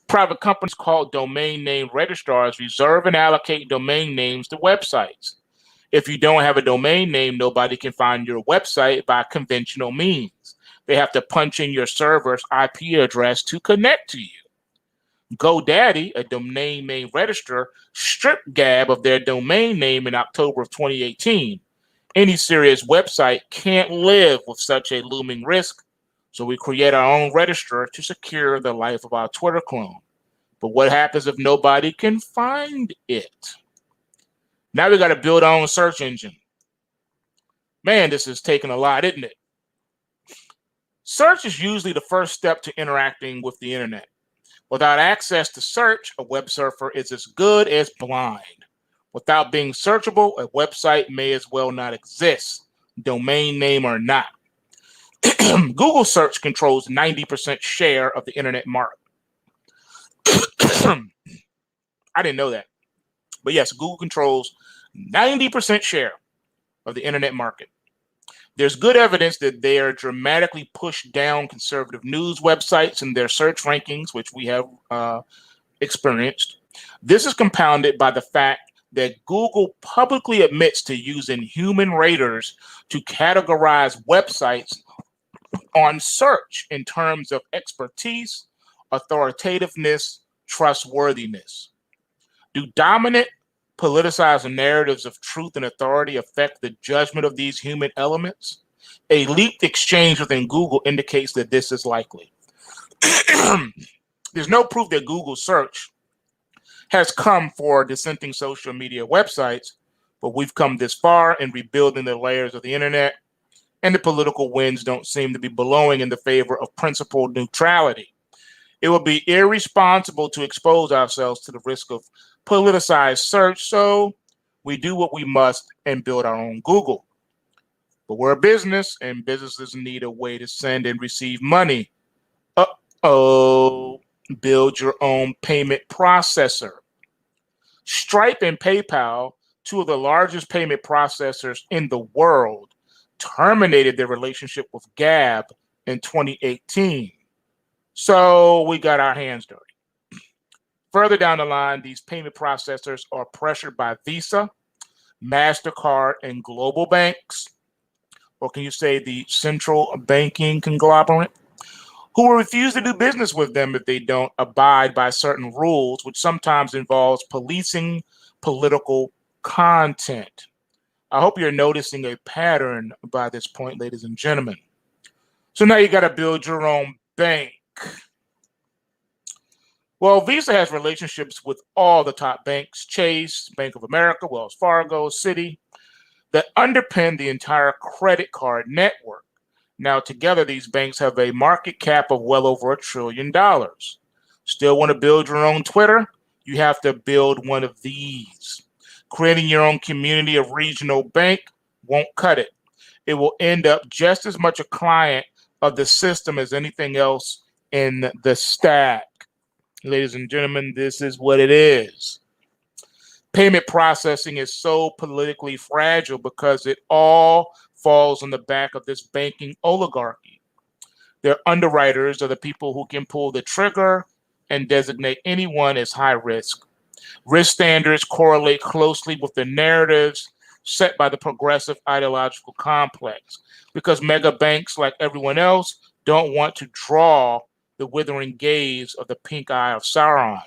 Private companies called domain name registrars reserve and allocate domain names to websites. If you don't have a domain name, nobody can find your website by conventional means. They have to punch in your server's IP address to connect to you. GoDaddy, a domain name registrar, stripped Gab of their domain name in October of 2018. Any serious website can't live with such a looming risk, so we create our own registrar to secure the life of our Twitter clone. But what happens if nobody can find it? Now we got to build our own search engine. Man, this is taking a lot, isn't it? Search is usually the first step to interacting with the internet. Without access to search, a web surfer is as good as blind. Without being searchable, a website may as well not exist, domain name or not. Google search controls 90% share of the internet market. I didn't know that. But yes, Google controls 90% share of the internet market. There's good evidence that they are dramatically pushed down conservative news websites in their search rankings, which we have experienced. This is compounded by the fact that Google publicly admits to using human raters to categorize websites on search in terms of expertise, authoritativeness, trustworthiness. Do dominant politicized narratives of truth and authority affect the judgment of these human elements? A leaked exchange within Google indicates that this is likely. There's no proof that Google search has come for dissenting social media websites, but we've come this far in rebuilding the layers of the internet, and the political winds don't seem to be blowing in the favor of principled neutrality. It would be irresponsible to expose ourselves to the risk of politicized search, so we do what we must and build our own Google. But we're a business, and businesses need a way to send and receive money. Build your own payment processor. Stripe and PayPal, two of the largest payment processors in the world, terminated their relationship with Gab in 2018. So we got our hands dirty. Further down the line, these payment processors are pressured by Visa, MasterCard, and global banks, or can you say the central banking conglomerate, who will refuse to do business with them if they don't abide by certain rules, which sometimes involves policing political content. I hope you're noticing a pattern by this point, ladies and gentlemen. So now you got to build your own bank. Well, Visa has relationships with all the top banks, Chase, Bank of America, Wells Fargo, Citi, that underpin the entire credit card network. Now, together, these banks have a market cap of well over $1 trillion. Still want to build your own Twitter? You have to build one of these. Creating your own community of regional bank won't cut it. It will end up just as much a client of the system as anything else in the stack. Ladies and gentlemen, this is what it is. Payment processing is so politically fragile because it all falls on the back of this banking oligarchy. Their underwriters are the people who can pull the trigger and designate anyone as high risk. Risk standards correlate closely with the narratives set by the progressive ideological complex because mega banks, like everyone else, don't want to draw the withering gaze of the pink eye of Sauron.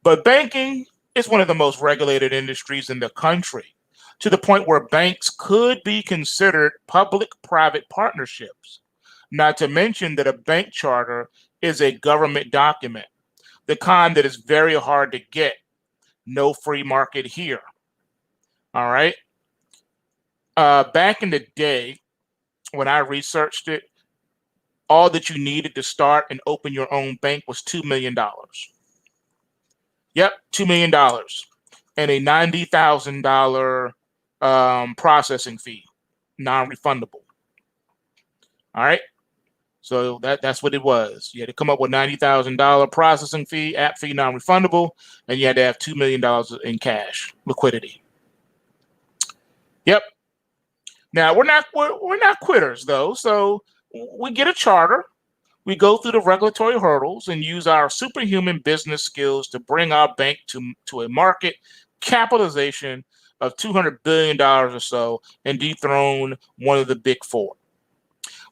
But banking is one of the most regulated industries in the country, to the point where banks could be considered public-private partnerships. Not to mention that a bank charter is a government document, the kind that is very hard to get. No free market here. All right. Back in the day, when I researched it, all that you needed to start and open your own bank was $2 million. Yep, $2 million. And a $90,000 processing fee, non-refundable. All right. So that's what it was. You had to come up with $90,000 processing fee, app fee, non-refundable, and you had to have $2 million in cash liquidity. Yep. Now we're not quitters though. So we get a charter. We go through the regulatory hurdles and use our superhuman business skills to bring our bank to a market capitalization of $200 billion or so and dethrone one of the big four.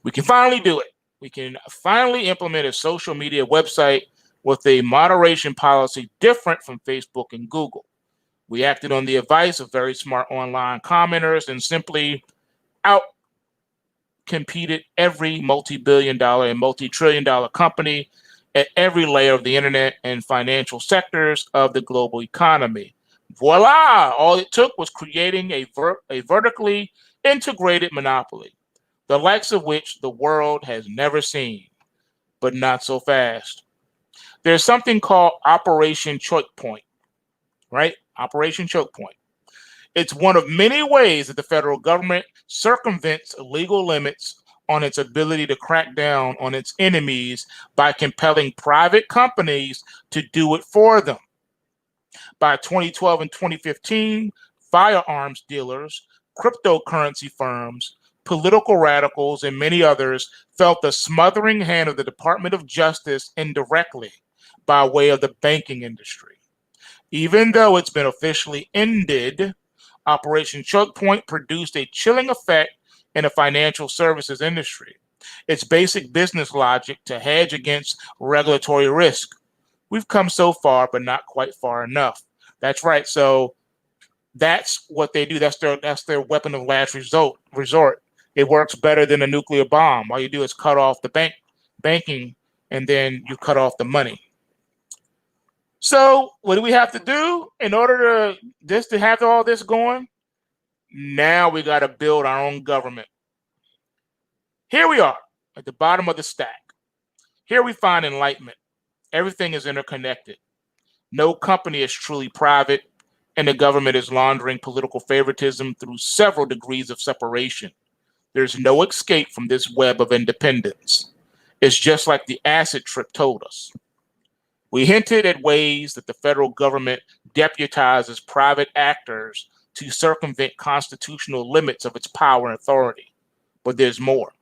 We can finally do it. We can finally implement a social media website with a moderation policy different from Facebook and Google. We acted on the advice of very smart online commenters and simply out-competed every multi-billion dollar and multi-trillion dollar company at every layer of the internet and financial sectors of the global economy. Voila! All it took was creating a vertically integrated monopoly, the likes of which the world has never seen, but not so fast. There's something called Operation Choke Point, right? Operation Choke Point. It's one of many ways that the federal government circumvents legal limits on its ability to crack down on its enemies by compelling private companies to do it for them. By 2012 and 2015, firearms dealers, cryptocurrency firms, political radicals, and many others felt the smothering hand of the Department of Justice indirectly by way of the banking industry. Even though it's been officially ended, Operation Choke Point produced a chilling effect in the financial services industry. It's basic business logic to hedge against regulatory risk. We've come so far, but not quite far enough. That's right. So that's what they do. That's their weapon of last resort. It works better than a nuclear bomb. All you do is cut off the banking, and then you cut off the money. So what do we have to do in order to have all this going? Now we got to build our own government. Here we are at the bottom of the stack. Here we find enlightenment. Everything is interconnected. No company is truly private, and the government is laundering political favoritism through several degrees of separation. There's no escape from this web of independence. It's just like the acid trip told us. We hinted at ways that the federal government deputizes private actors to circumvent constitutional limits of its power and authority. But there's more.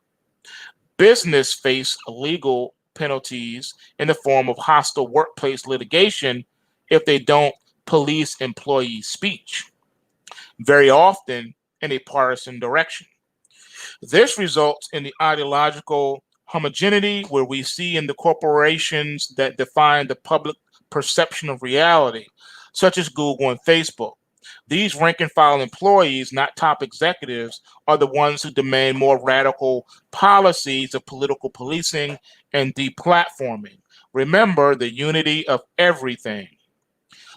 Business face legal penalties in the form of hostile workplace litigation if they don't police employee speech, very often in a partisan direction. This results in the ideological homogeneity where we see in the corporations that define the public perception of reality, such as Google and Facebook. These rank and file employees, not top executives, are the ones who demand more radical policies of political policing and deplatforming. Remember the unity of everything.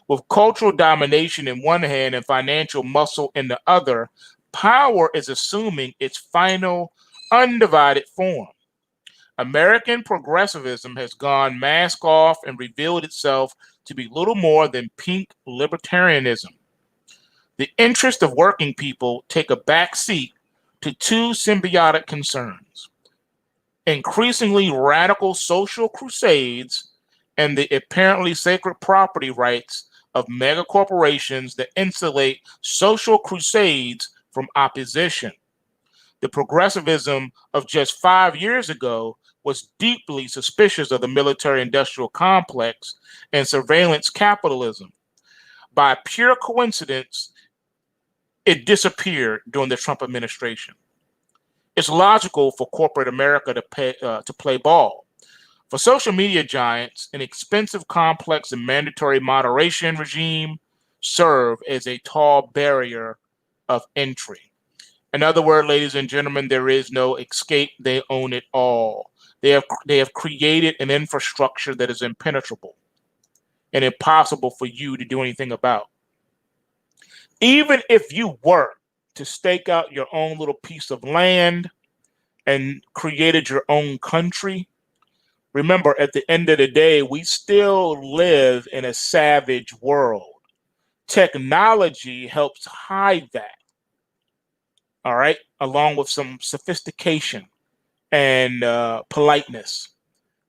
With cultural domination in one hand and financial muscle in the other, power is assuming its final undivided form. American progressivism has gone mask off and revealed itself to be little more than pink libertarianism. The interests of working people take a back seat to two symbiotic concerns: increasingly radical social crusades and the apparently sacred property rights of mega corporations that insulate social crusades from opposition. The progressivism of just 5 years ago was deeply suspicious of the military-industrial complex and surveillance capitalism. By pure coincidence, it disappeared during the Trump administration. It's logical for corporate America to play ball. For social media giants, an expensive, complex, and mandatory moderation regime serve as a tall barrier of entry. In other words, ladies and gentlemen, there is no escape. They own it all. They have created an infrastructure that is impenetrable and impossible for you to do anything about. Even if you were to stake out your own little piece of land and created your own country, remember, at the end of the day, we still live in a savage world. Technology helps hide that, all right, along with some sophistication and politeness.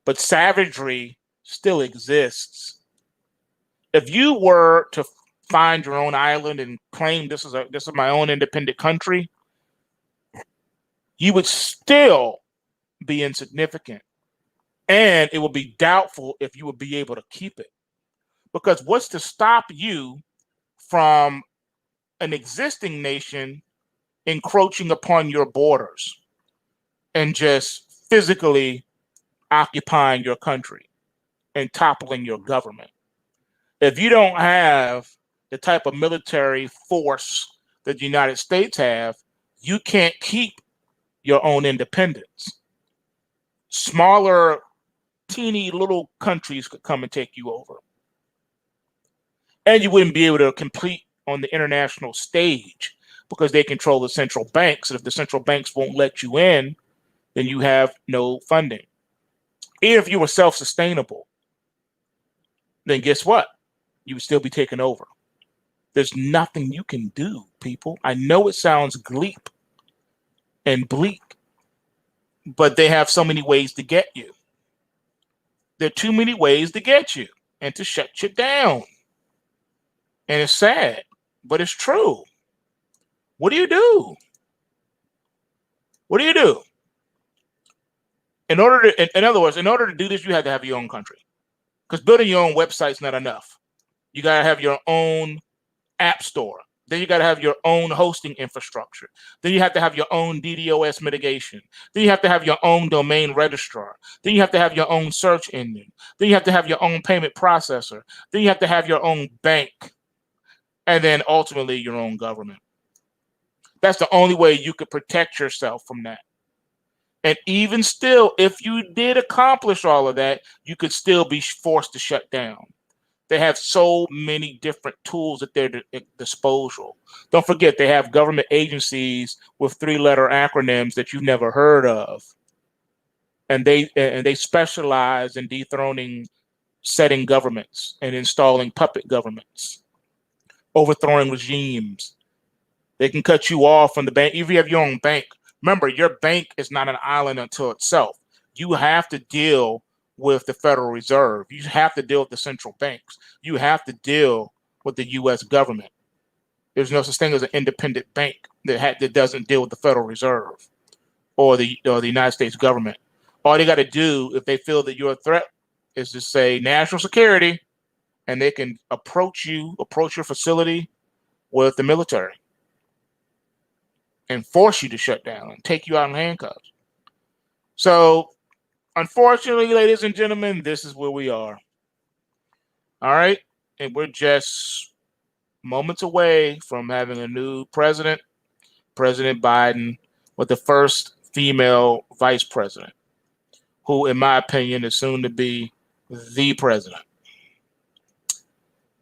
But savagery still exists. If you were to find your own island and claim this is my own independent country, you would still be insignificant. And it would be doubtful if you would be able to keep it. Because what's to stop you from an existing nation encroaching upon your borders and just physically occupying your country and toppling your government? If you don't have the type of military force that the United States have, you can't keep your own independence. Smaller, teeny little countries could come and take you over. And you wouldn't be able to compete on the international stage because they control the central banks. And if the central banks won't let you in, then you have no funding. Even if you were self-sustainable, then guess what? You would still be taken over. There's nothing you can do, people. I know it sounds bleak and bleak, but they have so many ways to get you. There are too many ways to get you and to shut you down. And it's sad, but it's true. What do you do? What do you do? In other words, in order to do this, you have to have your own country. Because building your own website is not enough. You got to have your own app store. Then you got to have your own hosting infrastructure. Then you have to have your own DDoS mitigation. Then you have to have your own domain registrar. Then you have to have your own search engine. Then you have to have your own payment processor. Then you have to have your own bank. And then ultimately your own government. That's the only way you could protect yourself from that. And even still, if you did accomplish all of that, you could still be forced to shut down. They have so many different tools at their disposal. Don't forget, they have government agencies with 3-letter acronyms that you've never heard of. And they specialize in dethroning setting governments and installing puppet governments, overthrowing regimes. They can cut you off from the bank. If you have your own bank, remember, your bank is not an island unto itself. You have to deal with the Federal Reserve. You have to deal with the central banks. You have to deal with the U.S. government. There's no such thing as an independent bank that doesn't deal with the Federal Reserve or the United States government. All they got to do if they feel that you're a threat is to say national security, and they can approach your facility with the military and force you to shut down and take you out in handcuffs. So, unfortunately, ladies and gentlemen, this is where we are. All right. And we're just moments away from having a new president, President Biden, with the first female vice president, who, in my opinion, is soon to be the president.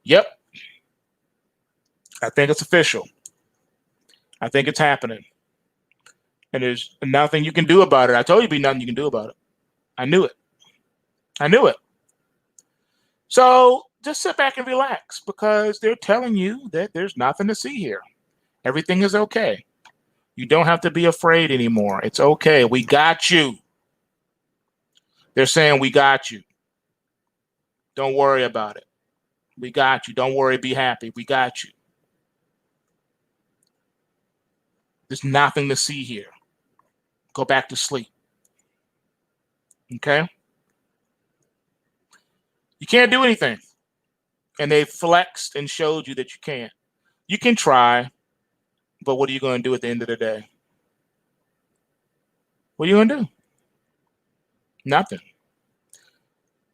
Yep. I think it's official. I think it's happening. And there's nothing you can do about it. I told you there'd be nothing you can do about it. I knew it. I knew it. So just sit back and relax, because they're telling you that there's nothing to see here. Everything is okay. You don't have to be afraid anymore. It's okay. We got you. They're saying we got you. Don't worry about it. We got you. Don't worry. Be happy. We got you. There's nothing to see here. Go back to sleep. Okay? You can't do anything. And they flexed and showed you that you can't. You can try, but what are you going to do at the end of the day? What are you going to do? Nothing.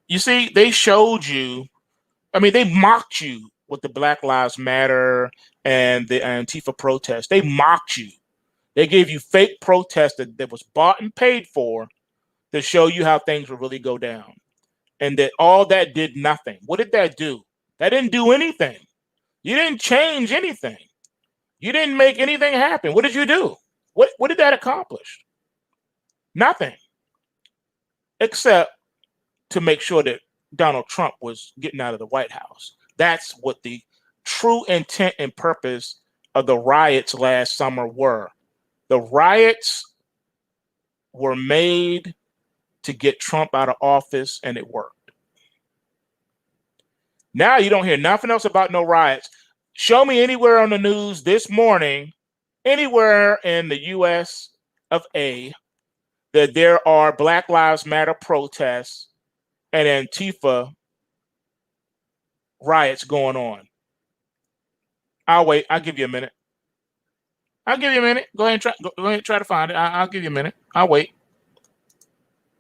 You see, they showed you, they mocked you with the Black Lives Matter and the Antifa protest. They mocked you. They gave you fake protests that was bought and paid for to show you how things would really go down. And that all that did nothing. What did that do? That didn't do anything. You didn't change anything. You didn't make anything happen. What did you do? What did that accomplish? Nothing. Except to make sure that Donald Trump was getting out of the White House. That's what the true intent and purpose of the riots last summer were. The riots were made to get Trump out of office, and it worked. Now you don't hear nothing else about no riots. Show me anywhere on the news this morning, anywhere in the US of A, that there are Black Lives Matter protests and Antifa riots going on. I'll wait. I'll give you a minute. Go ahead and try to find it. I'll give you a minute. I'll wait.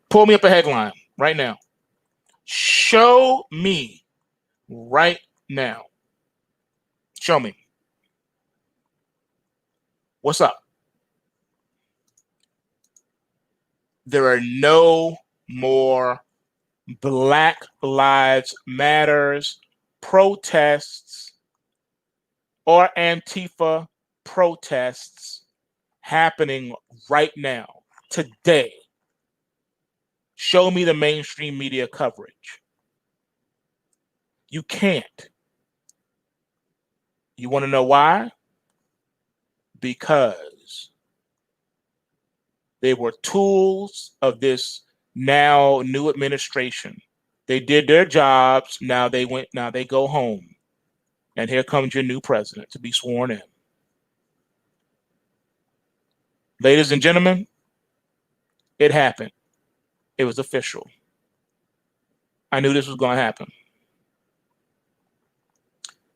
Pull me up a headline right now. Show me right now. Show me. What's up? There are no more Black Lives Matters protests or Antifa protests happening right now, today. Show me the mainstream media coverage. You can't. You want to know why? Because they were tools of this now new administration. They did their jobs. Now they go home. And here comes your new president to be sworn in. Ladies and gentlemen, it happened. It was official. I knew this was going to happen.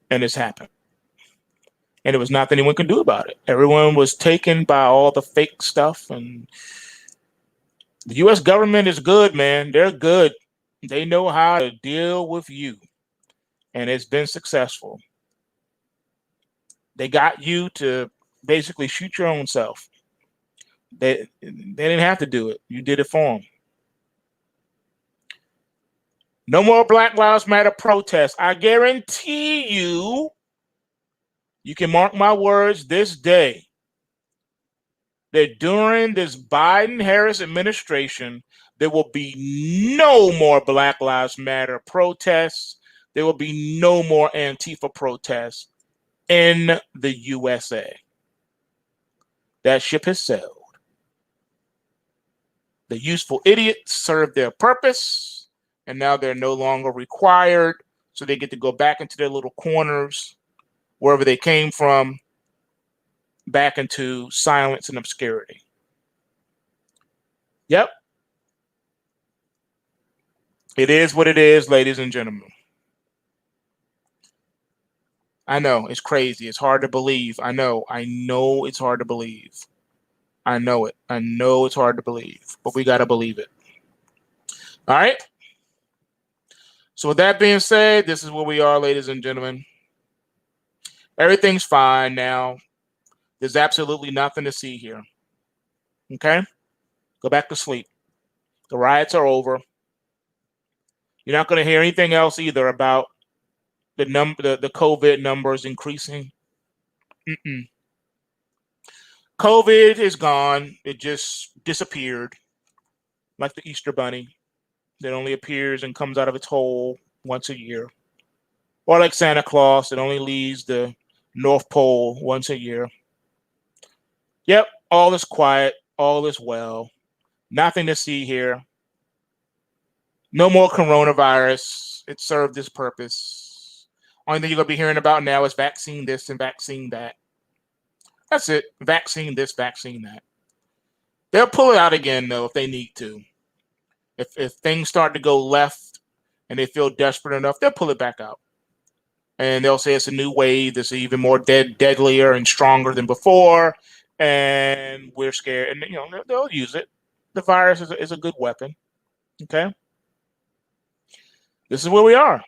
And it's happened. And there was nothing anyone could do about it. Everyone was taken by all the fake stuff. And the U.S. government is good, man. They're good. They know how to deal with you. And it's been successful. They got you to basically shoot your own self. They didn't have to do it. You did it for them. No more Black Lives Matter protests. I guarantee you, you can mark my words this day, that during this Biden-Harris administration, there will be no more Black Lives Matter protests. There will be no more Antifa protests in the USA. That ship has sailed. The useful idiots served their purpose, and now they're no longer required, so they get to go back into their little corners wherever they came from, back into silence and obscurity. Yep. It is what it is, ladies and gentlemen. I know it's crazy. It's hard to believe. I know it's hard to believe. I know it. I know it's hard to believe, but we got to believe it. All right. So with that being said, this is where we are, ladies and gentlemen. Everything's fine now. There's absolutely nothing to see here. Okay? Go back to sleep. The riots are over. You're not going to hear anything else either about the COVID numbers increasing. COVID is gone. It just disappeared like the Easter bunny that only appears and comes out of its hole once a year. Or like Santa Claus that only leaves the North Pole once a year. Yep, all is quiet. All is well. Nothing to see here. No more coronavirus. It served its purpose. Only thing you're going to be hearing about now is vaccine this and vaccine that. That's it. Vaccine this, vaccine that. They'll pull it out again, though, if they need to. If things start to go left and they feel desperate enough, they'll pull it back out. And they'll say it's a new wave that's even more deadlier and stronger than before. And we're scared. And, they'll use it. The virus is a good weapon. Okay? This is where we are.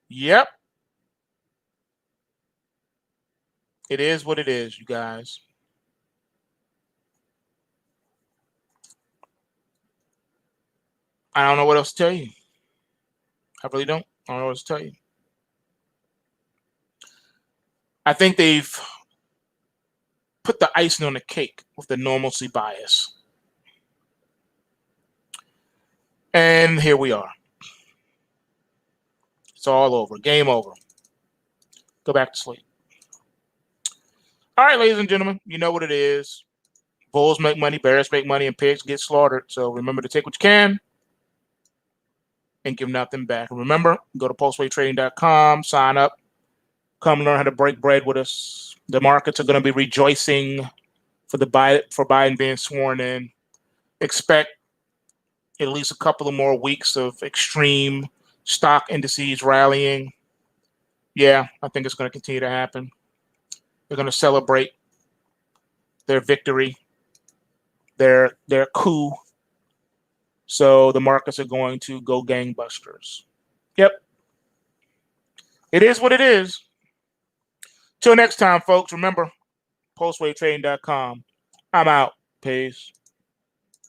Yep. It is what it is, you guys. I don't know what else to tell you. I really don't. I don't know what else to tell you. I think they've put the icing on the cake with the normalcy bias. And here we are. It's all over. Game over. Go back to sleep. All right, ladies and gentlemen, you know what it is. Bulls make money, bears make money, and pigs get slaughtered. So remember to take what you can and give nothing back. And remember, go to PulseWaveTrading.com, sign up, come learn how to break bread with us. The markets are going to be rejoicing for Biden being sworn in. Expect at least a couple of more weeks of extreme stock indices rallying. Yeah, I think it's going to continue to happen. They're going to celebrate their victory, their coup. So the markets are going to go gangbusters. Yep. It is what it is. Till next time, folks, remember, PulseWaveTrading.com. I'm out. Peace.